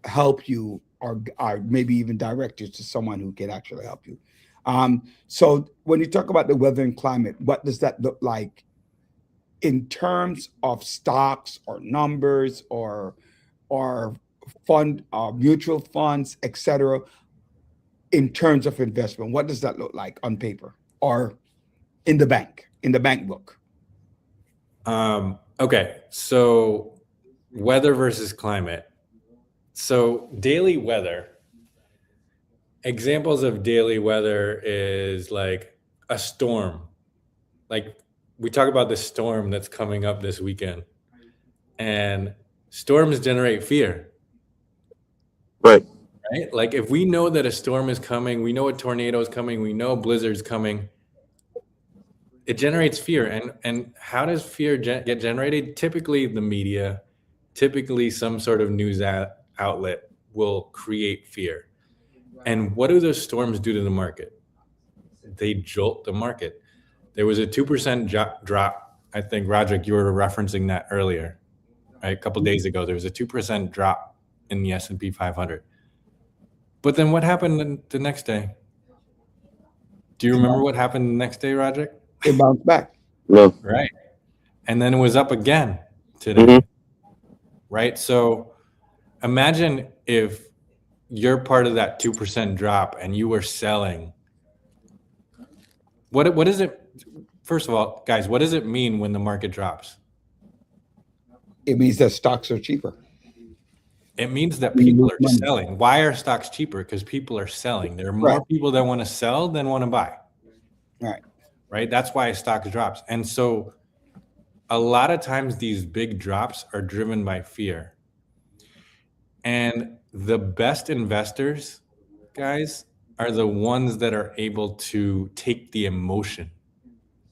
help you, or maybe even direct you to someone who can actually help you. So when you talk about the weather and climate, what does that look like in terms of stocks or numbers or mutual funds, etc., in terms of investment? What does that look like on paper or in the bank book? Okay, so weather versus climate. So daily weather, examples of daily weather is like a storm. Like we talk about the storm that's coming up this weekend, and storms generate fear. Right. Right? Like if we know that a storm is coming, we know a tornado is coming, we know a blizzard's coming, it generates fear. And how does fear get generated? Typically the media, typically some sort of news outlet will create fear. And what do those storms do to the market? They jolt the market. There was a 2% drop. I think, Roderick, you were referencing that earlier, right? A couple of days ago, there was a 2% drop in the S&P 500. But then what happened the next day? Do you remember what happened the next day, Roderick? It bounced back. No. Right. And then it was up again today. Right. So imagine if you're part of that 2% drop and you were selling. What is it? First of all, guys, what does it mean when the market drops? It means that stocks are cheaper. It means that people are selling. Why are stocks cheaper? Because people are selling. There are more people that want to sell than want to buy. Right. Right. That's why stock drops. And so a lot of times these big drops are driven by fear. And the best investors, guys, are the ones that are able to take the emotion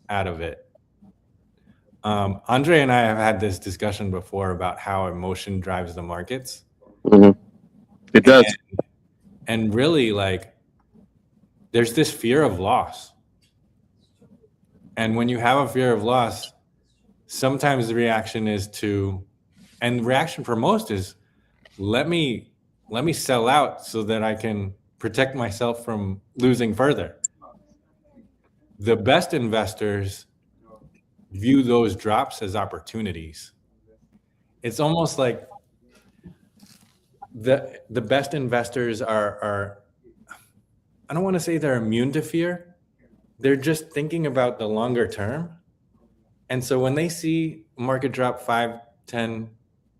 out of it. Andre and I have had this discussion before about how emotion drives the markets. It does. And really, like, there's this fear of loss. And when you have a fear of loss, sometimes the reaction is and the reaction for most is, let me sell out so that I can protect myself from losing further. The best investors view those drops as opportunities. It's almost like the best investors are I don't want to say they're immune to fear. They're just thinking about the longer term. And so when they see market drop 5, 10,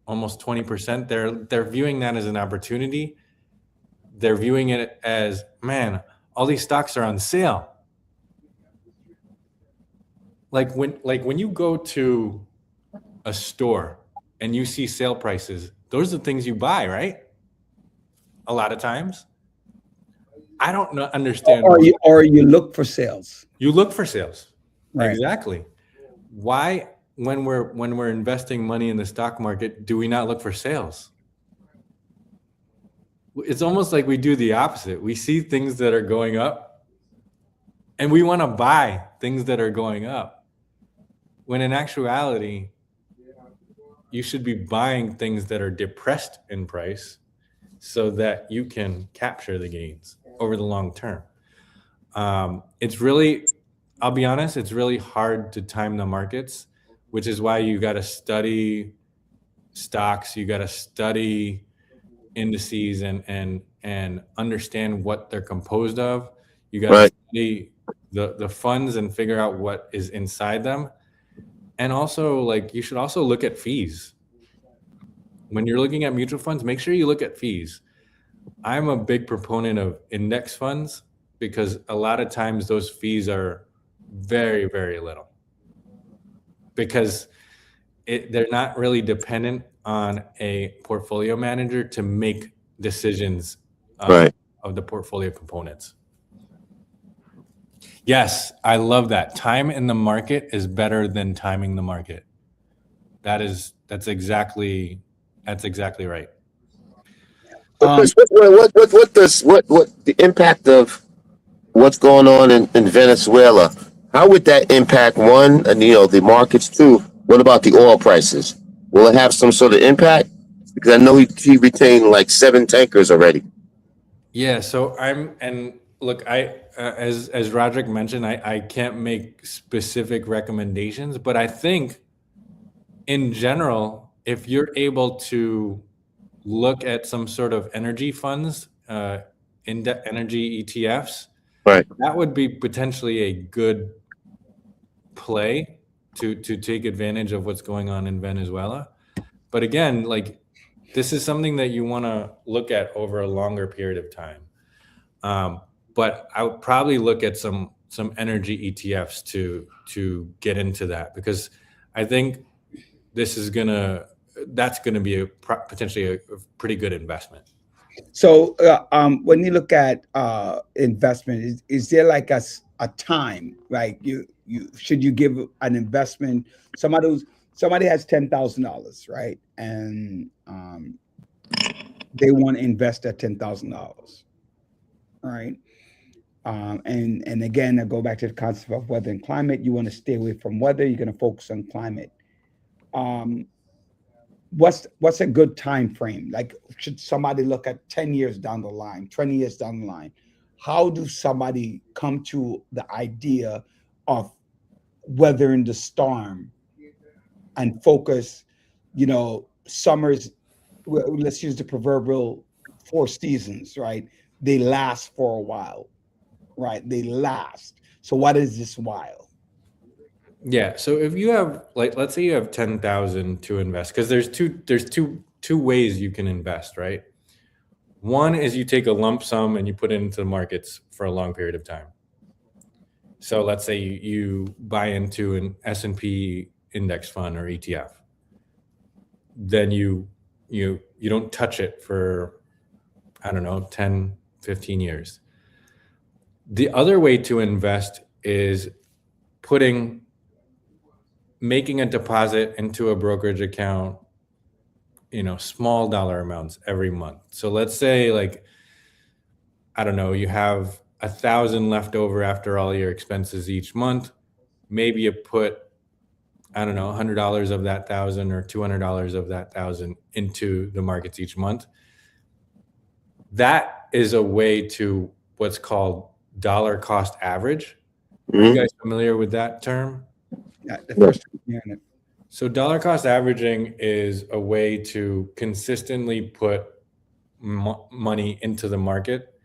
almost 20%, they're viewing that as an opportunity. They're viewing it as, man, all these stocks are on sale. Like when you go to a store and you see sale prices, those are the things you buy, right? A lot of times. I don't understand. Or you look for sales. You look for sales. Right. Exactly. Why, when we're investing money in the stock market, do we not look for sales? It's almost like we do the opposite. We see things that are going up and we want to buy things that are going up. When in actuality, you should be buying things that are depressed in price so that you can capture the gains over the long term. It's really, I'll be honest, it's really hard to time the markets, which is why you got to study stocks, you got to study indices and understand what they're composed of. You got to study the funds and figure out what is inside them. And also, like, you should also look at fees. When you're looking at mutual funds, make sure you look at fees. I'm a big proponent of index funds because a lot of times those fees are very, very little because they're not really dependent on a portfolio manager to make decisions of the portfolio components. Yes, I love that. Time in the market is better than timing the market. That's exactly right. What the impact of what's going on in Venezuela? How would that impact one, and the markets too? What about the oil prices? Will it have some sort of impact? Because I know he retained like 7 tankers already. Yeah. So look, as Roderick mentioned, I can't make specific recommendations, but I think in general, if you're able to look at some sort of energy funds, energy ETFs. Right. That would be potentially a good play to take advantage of what's going on in Venezuela. But again, like, this is something that you want to look at over a longer period of time. But I would probably look at some energy ETFs to get into that, because I think that's gonna be potentially a pretty good investment. So when you look at investment, is there like a time, right? You should you give an investment, somebody has $10,000, right? And they want to invest at $10,000, right? And again, I go back to the concept of weather and climate. You want to stay away from weather. You're going to focus on climate. What's a good time frame? Like, should somebody look at 10 years down the line, 20 years down the line? How do somebody come to the idea of weathering the storm and focus, summers, let's use the proverbial 4 seasons, right? They last for a while, right? They last. So what is this while? Yeah. So if you have, like, let's say you have 10,000 to invest, because there's two ways you can invest, right? One is you take a lump sum and you put it into the markets for a long period of time. So let's say you buy into an S&P index fund or ETF. Then you don't touch it for, I don't know, 10, 15 years. The other way to invest is making a deposit into a brokerage account, small dollar amounts every month. So let's say, like, I don't know, you have 1,000 left over after all your expenses each month. Maybe you put, I don't know, $100 of that 1,000 or $200 of that 1,000 into the markets each month. That is a way to what's called dollar cost average. Are you guys familiar with that term? Yeah, the first time hearing it. So dollar cost averaging is a way to consistently put money into the market.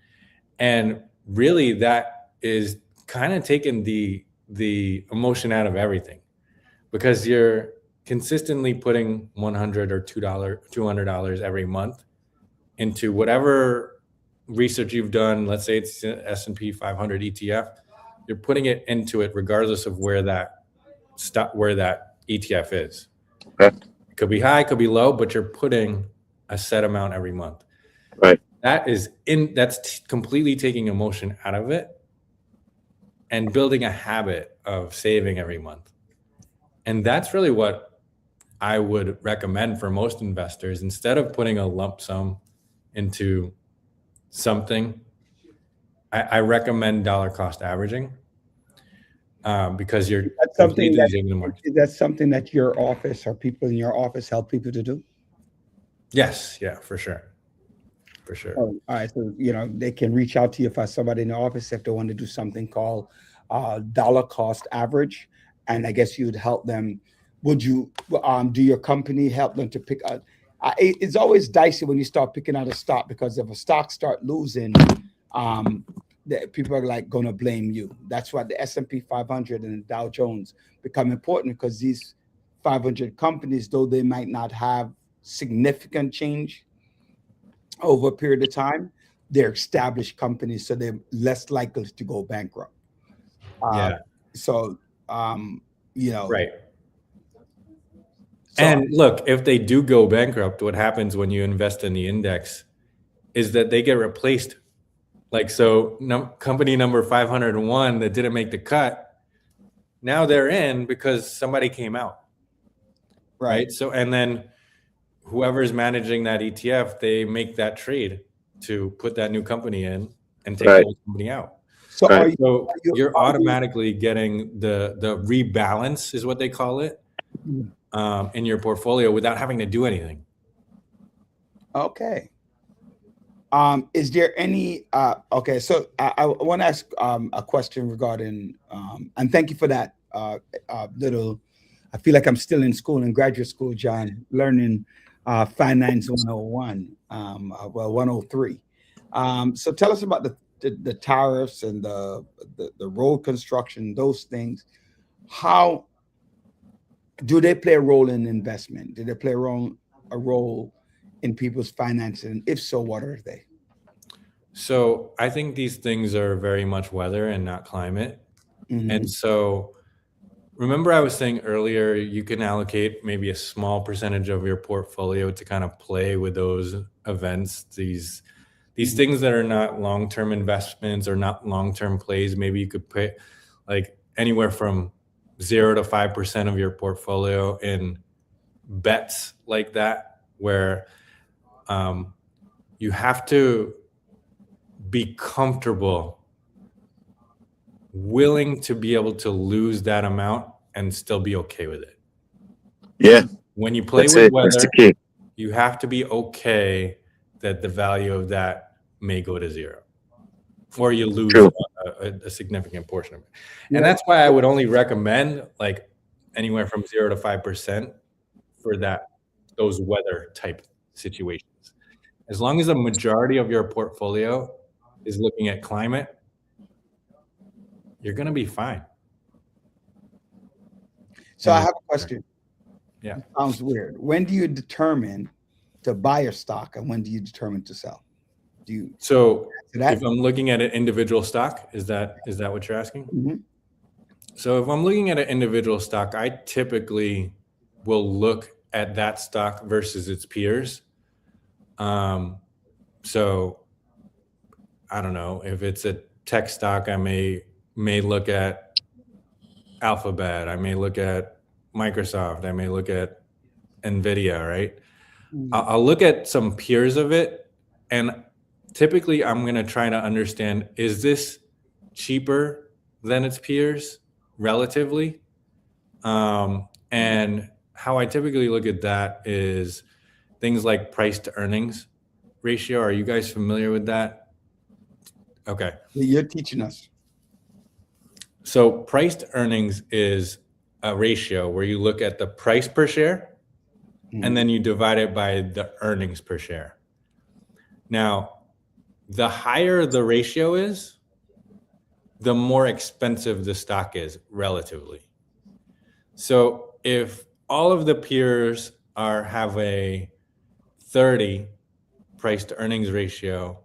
And really, that is kind of taking the emotion out of everything, because you're consistently putting $100 or $200 every month into whatever research you've done. Let's say it's S&P 500 ETF. You're putting it into it regardless of where that ETF is. Okay. It could be high, could be low, but you're putting a set amount every month. Right. That's completely taking emotion out of it and building a habit of saving every month. And that's really what I would recommend for most investors. Instead of putting a lump sum into something, I recommend dollar cost averaging, because you're using the market. Is that something that your office or people in your office help people to do? Yes. Yeah, for sure. For sure. Oh, all right. So, they can reach out to you if somebody in the office, if they want to do something called dollar cost average. And I guess you'd help them. Would you do your company help them to pick out? It's always dicey when you start picking out a stock, because if a stock start losing, people are like going to blame you. That's why the S&P 500 and the Dow Jones become important, because these 500 companies, though they might not have significant change over a period of time, they're established companies, so they're less likely to go bankrupt. Yeah. So, right. And look, if they do go bankrupt, what happens when you invest in the index is that they get replaced. Like, so company number 501 that didn't make the cut, now they're in because somebody came out. Right. So, and then whoever's managing that ETF, they make that trade to put that new company in and take the old company out. So, you're automatically getting the rebalance, is what they call it, in your portfolio without having to do anything. Okay. Is there any? Okay, so I want to ask a question regarding, and thank you for that little. I feel like I'm still in school, in graduate school, John, learning Finance 101, 103. So tell us about the tariffs and the road construction, those things. How do they play a role in investment? Do they play a role in people's finances? And if so, what are they? So I think these things are very much weather and not climate. Mhm. And so remember I was saying earlier, you can allocate maybe a small percentage of your portfolio to kind of play with those events, these things that are not long-term investments or not long-term plays. Maybe you could put like anywhere from 0 to 5% of your portfolio in bets like that, where you have to be comfortable, willing to be able to lose that amount and still be okay with it. Yeah, When you play that's with it. That's weather, the key. you have to be okay that the value of that may go to zero, or you lose True. a significant portion of it. Yeah. And that's why I would only recommend like anywhere from 0 to 5% for those weather type situations. As long as a majority of your portfolio is looking at climate, you're going to be fine. So I have a question. Yeah. It sounds weird. When do you determine to buy a stock and when do you determine to sell? Do you So do that? if I'm looking at an individual stock, is that what you're asking? Mhm. So if I'm looking at an individual stock, I typically will look at that stock versus its peers. So I don't know, if it's a tech stock, I may look at Alphabet, I may look at Microsoft, I may look at Nvidia, right? I'll look at some peers of it, and typically I'm going to try to understand, is this cheaper than its peers relatively? And how I typically look at that is things like price to earnings ratio. Are you guys familiar with that? Okay. You're teaching us. So price to earnings is a ratio where you look at the price per share and then you divide it by the earnings per share. Now, the higher the ratio is, the more expensive the stock is relatively. So if all of the peers have a 30 price to earnings ratio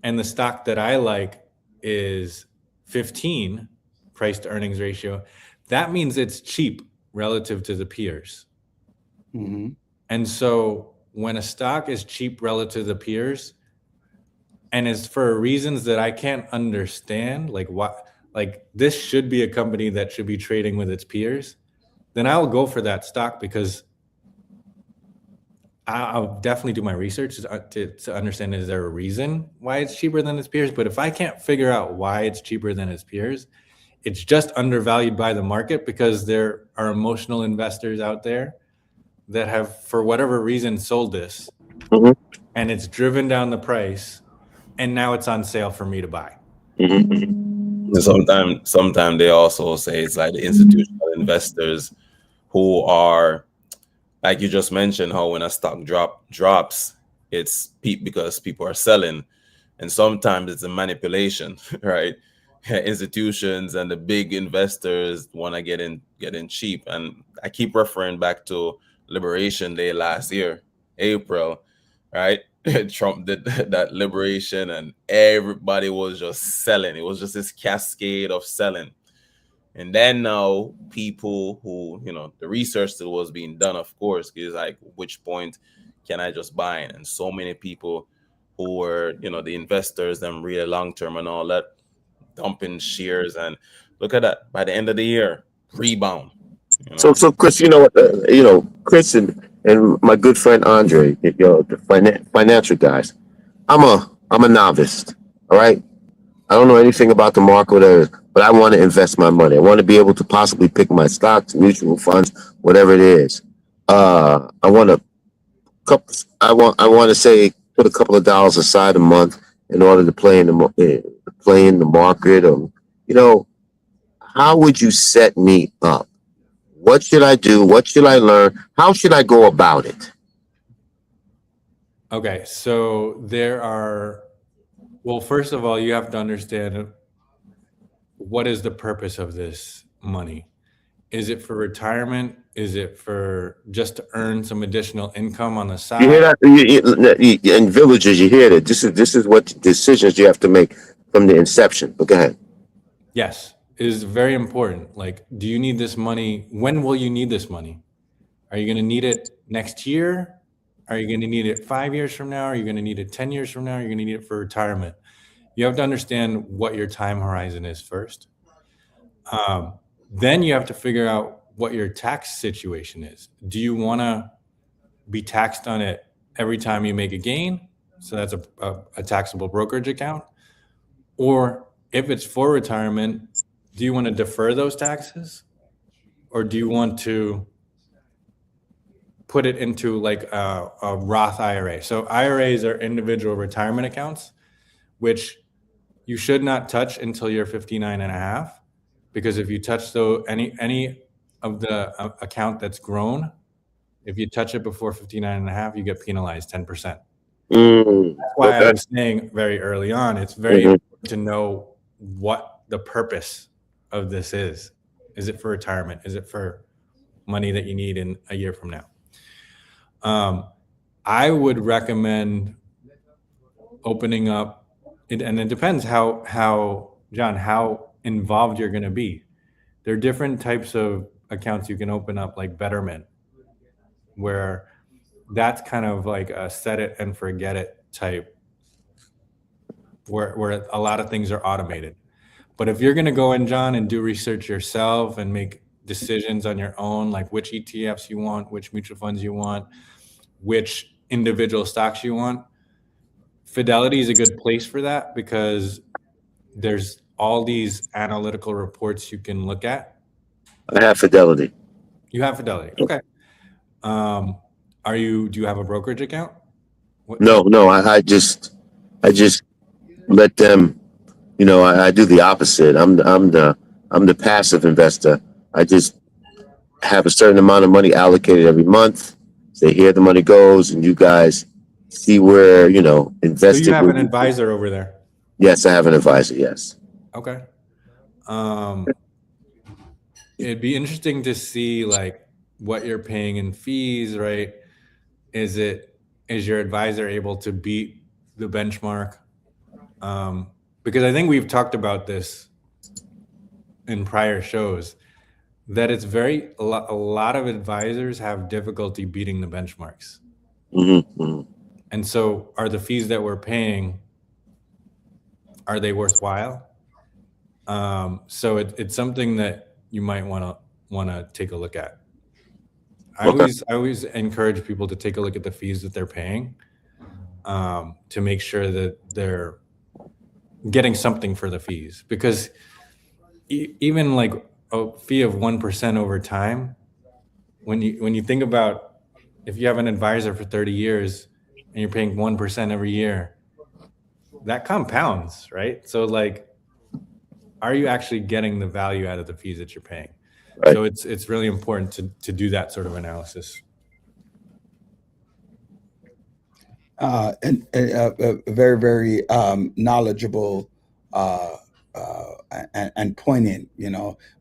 and the stock that I like is 15 price to earnings ratio, that means it's cheap relative to the peers. Mm-hmm. And so when a stock is cheap relative to the peers and is for reasons that I can't understand, like what, like this should be a company that should be trading with its peers, then I'll go for that stock because I'll definitely do my research to understand, is there a reason why it's cheaper than its peers? But if I can't figure out why it's cheaper than its peers, it's just undervalued by the market because there are emotional investors out there that have, for whatever reason, sold this, Mhm. and it's driven down the price, and now it's on sale for me to buy. Mhm. Sometimes they also say it's like the institutional investors who are, like you just mentioned, how when a stock drops, it's because people are selling, and sometimes it's a manipulation, right? Institutions and the big investors want to get in cheap, and I keep referring back to Liberation Day last year, April, right? Trump did that liberation, and everybody was just selling. It was just this cascade of selling. And then now people who, the research that was being done, of course, is like, which point can I just buy in? And so many people who were, the investors, them really long term and all that, dumping shares. And look at that. By the end of the year, rebound. So Chris, Chris and my good friend Andre, the financial guys. I'm a novice. All right. I don't know anything about the market, whatever, but I want to invest my money. I want to be able to possibly pick my stocks, mutual funds, whatever it is. I want to say put a couple of dollars aside a month in order to play in the market. How would you set me up? What should I do? What should I learn? How should I go about it? Okay, so well, first of all, you have to understand what is the purpose of this money. Is it for retirement? Is it for just to earn some additional income on the side? You hear that? In villages, you hear that. This is what decisions you have to make from the inception. But go ahead. Yes, it is very important. Like, do you need this money? When will you need this money? Are you going to need it next year? Are you going to need it 5 years from now? Are you going to need it 10 years from now? Are you going to need it for retirement? You have to understand what your time horizon is first. Then you have to figure out what your tax situation is. Do you want to be taxed on it every time you make a gain? So that's a taxable brokerage account. Or if it's for retirement, do you want to defer those taxes? Or do you want to put it into like a Roth IRA? So IRAs are individual retirement accounts, which you should not touch until you're 59 and a half. Because if you touch any of the account that's grown, if you touch it before 59 and a half, you get penalized 10%. That's why I was saying very early on, it's very important to know what the purpose of this is. Is it for retirement? Is it for money that you need in a year from now? I would recommend opening up, and it depends how John, how involved you're going to be. There are different types of accounts you can open up, like Betterment, where that's kind of like a set it and forget it type, where a lot of things are automated. But if you're going to go in, John, and do research yourself and make decisions on your own, like which ETFs you want, which mutual funds you want, which individual stocks you want, Fidelity is a good place for that, because there's all these analytical reports you can look at. I have Fidelity. You have Fidelity. Okay. Do you have a brokerage account? No, I just let them, I do the opposite. I'm the passive investor. I just have a certain amount of money allocated every month. So here the money goes, and you guys see where, invested. So you have an advisor over there? Yes, I have an advisor. Yes. Okay. It'd be interesting to see like what you're paying in fees, right? Is your advisor able to beat the benchmark? Because I think we've talked about this in prior shows, that it's a lot of advisors have difficulty beating the benchmarks. And so are the fees that we're paying, are they worthwhile? So it's something that you might want to take a look at. I always encourage people to take a look at the fees that they're paying, to make sure that they're getting something for the fees, because even like a fee of 1% over time, when you think about, if you have an advisor for 30 years and you're paying 1% every year, that compounds, right? So like, are you actually getting the value out of the fees that you're paying? Right. So it's really important to do that sort of analysis. And very, very knowledgeable and poignant.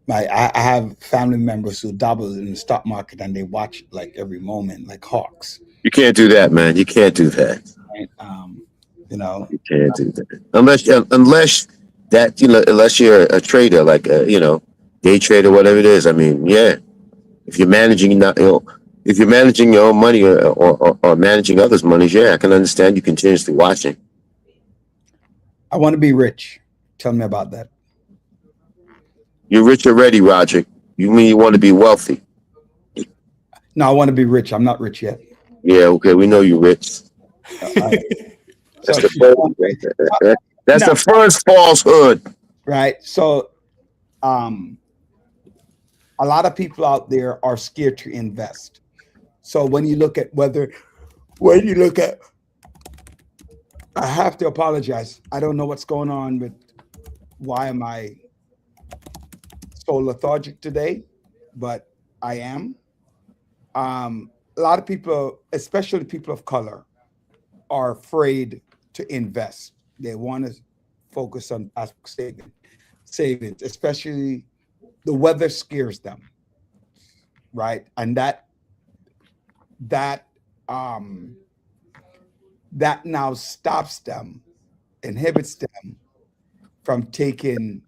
I have family members who dabble in the stock market, and they watch like every moment, like hawks. You can't do that, man. You can't do that. Right? You can't do that unless unless you're a trader, like day trader, whatever it is. I mean, yeah. If you're managing if you're managing your own money or managing others' money, yeah, I can understand you continuously watching. I want to be rich. Tell me about that. You're rich already, Roger. You mean you want to be wealthy? No, I want to be rich. I'm not rich yet. Yeah, okay, we know you're rich. That's the first falsehood. Right. So a lot of people out there are scared to invest. So when you look at I have to apologize. I don't know what's going on with why am I so lethargic today, but I am. A lot of people, especially people of color, are afraid to invest. They want to focus on fast savings, especially the weather scares them, right? And that now stops them, inhibits them from taking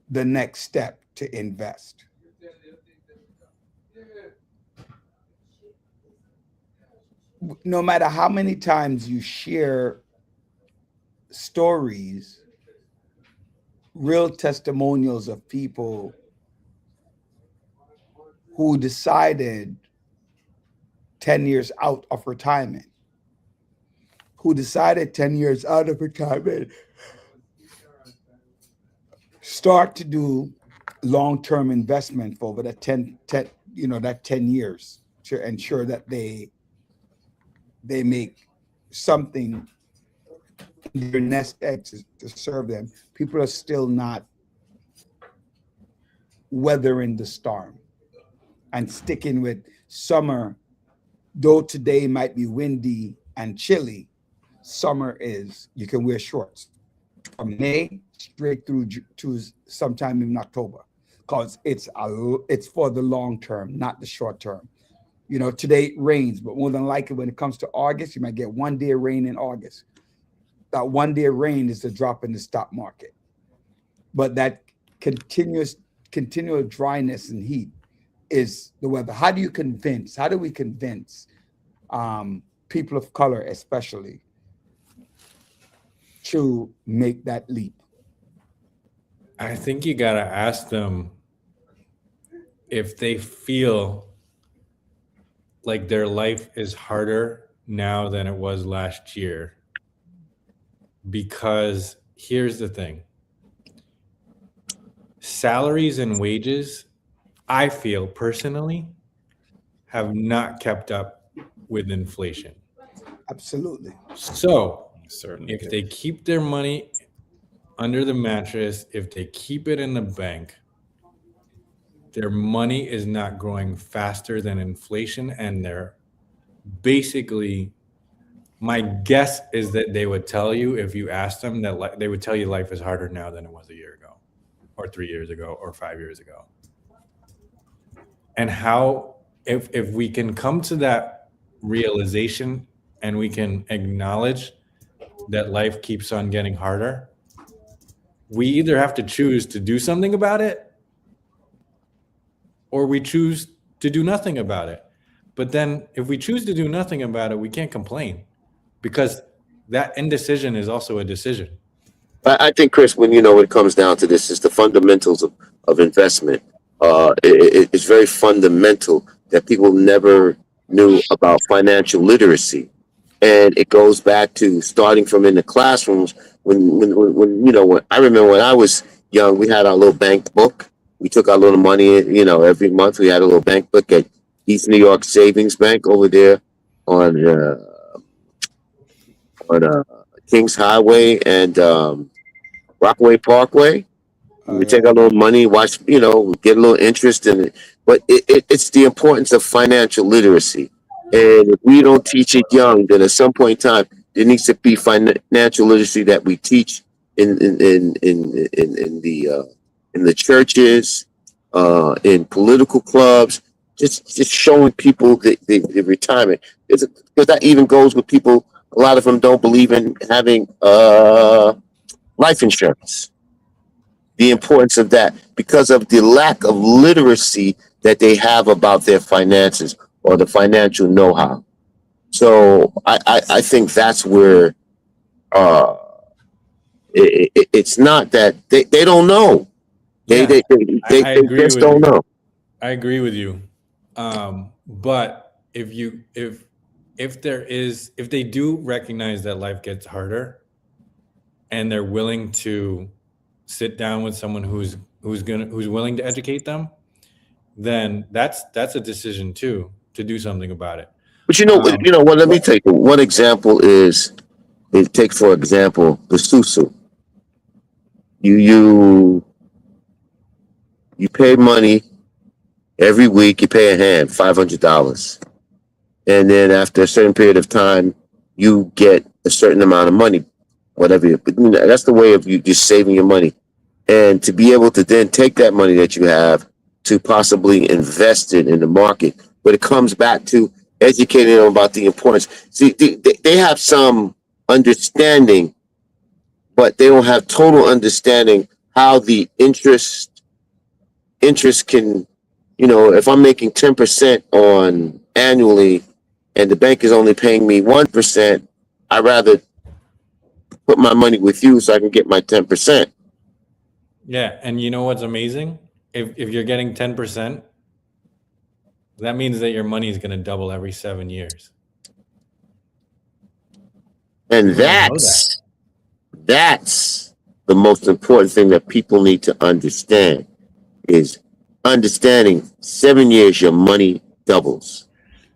the next step to invest. No matter how many times you share stories, real testimonials of people who decided 10 years out of retirement, start to do long-term investment for over that 10 years to ensure that they make something in their nest egg to serve them. People are still not weathering the storm and sticking with summer. Though today might be windy and chilly, summer is, you can wear shorts from May straight through to sometime in October, because it's for the long term, not the short term. You know, today it rains, but more than likely when it comes to August, you might get one day of rain in August. That one day of rain is a drop in the stock market. But that continual dryness and heat is the weather. How do we convince people of color especially to make that leap? I think you got to ask them if they feel like their life is harder now than it was last year. Because here's the thing. Salaries and wages, I feel personally, have not kept up with inflation. Absolutely. So Certainly. if they keep their money under the mattress, if they keep it in the bank, their money is not growing faster than inflation. And they're basically, my guess is that they would tell you, if you asked them, that they would tell you life is harder now than it was a year ago or 3 years ago or 5 years ago. And how, if we can come to that realization and we can acknowledge that life keeps on getting harder, we either have to choose to do something about it or we choose to do nothing about it. But then if we choose to do nothing about it, we can't complain, because that indecision is also a decision. I think, Chris, when it comes down to this, is the fundamentals of investment. It's very fundamental that people never knew about financial literacy, and it goes back to starting from in the classrooms. When I remember when I was young, we had our little bank book. We took our little money, every month. We had a little bank book at East New York Savings Bank over there on Kings Highway and Rockaway Parkway. We take our little money, watch, get a little interest in it. But it's the importance of financial literacy. And if we don't teach it young, then at some point in time, there needs to be financial literacy that we teach in the churches, in political clubs, just showing people the retirement. Because that even goes with people. A lot of them don't believe in having life insurance. The importance of that, because of the lack of literacy that they have about their finances or the financial know-how. So I think that's where it's not that they don't know. They just don't know. I agree with you. But if they do recognize that life gets harder and they're willing to sit down with someone who's willing to educate them, then that's a decision too, to do something about it. But let me take one example take for example the Susu. You pay money every week, you pay a hand $500. And then after a certain period of time, you get a certain amount of money, whatever. But that's the way of you just saving your money, and to be able to then take that money that you have to possibly invest it in the market. But it comes back to educating them about the importance. See, they have some understanding, but they don't have total understanding how the interest can, if I'm making 10% on annually and the bank is only paying me 1%, I'd rather put my money with you so I can get my 10%. Yeah, and you know what's amazing? If you're getting 10%, that means that your money is going to double every 7 years. And People don't know that's the most important thing that people need to understand, is understanding 7 years your money doubles.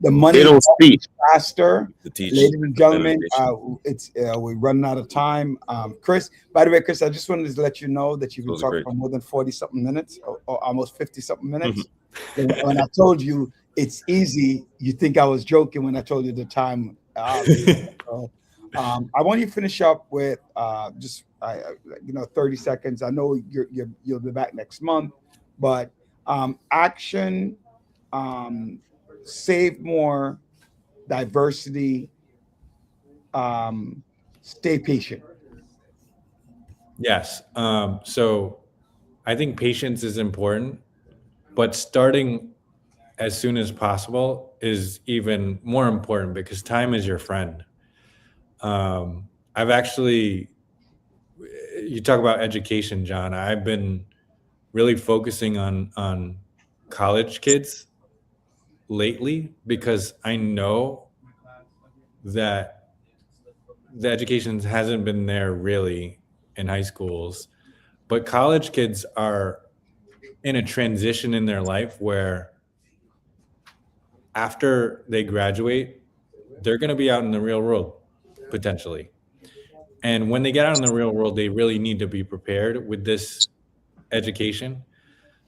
The money They don't speak. faster. To teach Ladies and gentlemen, innovation. we're running out of time. Chris, by the way, Chris, I just wanted to let you know that you've been Those are talking great. for more than 40-something minutes, or almost 50-something minutes. And when I told you it's easy, you think I was joking when I told you the time. I want you to finish up with 30 seconds. I know you'll be back next month, but action, save more, diversity, stay patient. Yes. So I think patience is important, but starting as soon as possible is even more important because time is your friend. You talk about education, John. I've been really focusing on college kids lately because I know that the education hasn't been there really in high schools, but college kids are in a transition in their life where after they graduate, they're going to be out in the real world potentially. And when they get out in the real world, they really need to be prepared with this education.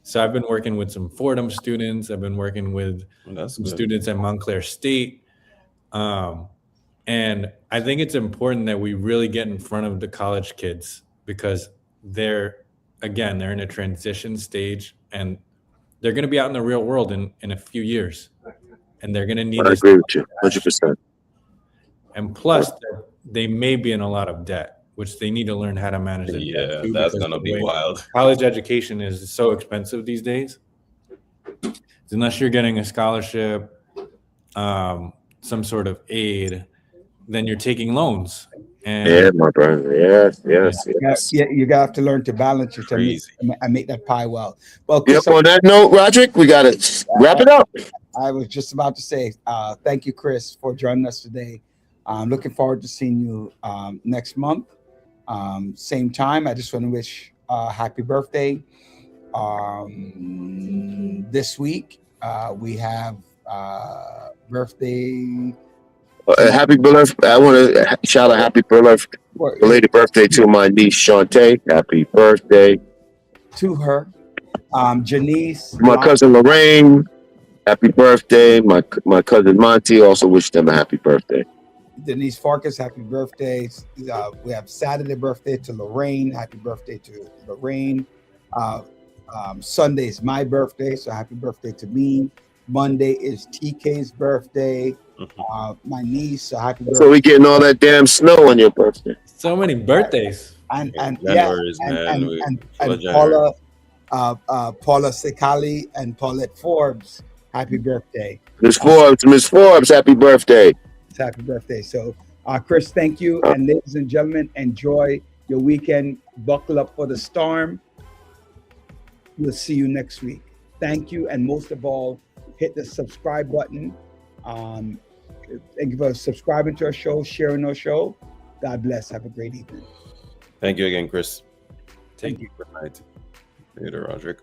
So I've been working with some Fordham students. I've been working with That's some good. students at Montclair State. And I think it's important that we really get in front of the college kids because they're in a transition stage and they're going to be out in the real world in a few years. And they're going to need I this. agree with you 100%. And plus, they may be in a lot of debt, which they need to learn how to manage their debt Yeah, too, that's because gonna the be way wild. college education is so expensive these days. Unless you're getting a scholarship, some sort of aid, then you're taking loans. And Yeah, my brother. Yes. Yeah, you have to learn to balance it Crazy. and make that pie well. Well, Yep. Chris, On that note, Roderick, we gotta wrap it up. I was just about to say, thank you, Chris, for joining us today. I'm looking forward to seeing you next month. Same time. I just want to wish happy birthday. This week we have birthday. Happy birthday! I want to shout a happy belated birthday to my niece Shantae. Happy birthday to her. Janice, my cousin Lorraine. Happy birthday. My cousin Monty also wished them a happy birthday. Denise Farkas, happy birthday. We have Saturday birthday to Lorraine. Happy birthday to Lorraine. Sunday is my birthday, so happy birthday to me. Monday is TK's birthday. My niece, so happy birthday. So we getting all that damn snow on your birthday. so many birthdays. And January. Paula Sekali and Paulette Forbes, happy birthday. Miss Forbes, happy birthday. Happy birthday. So, Chris, thank you. And ladies and gentlemen, enjoy your weekend. Buckle up for the storm. We'll see you next week. Thank you. And most of all, hit the subscribe button. Thank you for subscribing to our show, sharing our show. God bless. Have a great evening. Thank you again, Chris. Thank you. Good night. Later, Roderick.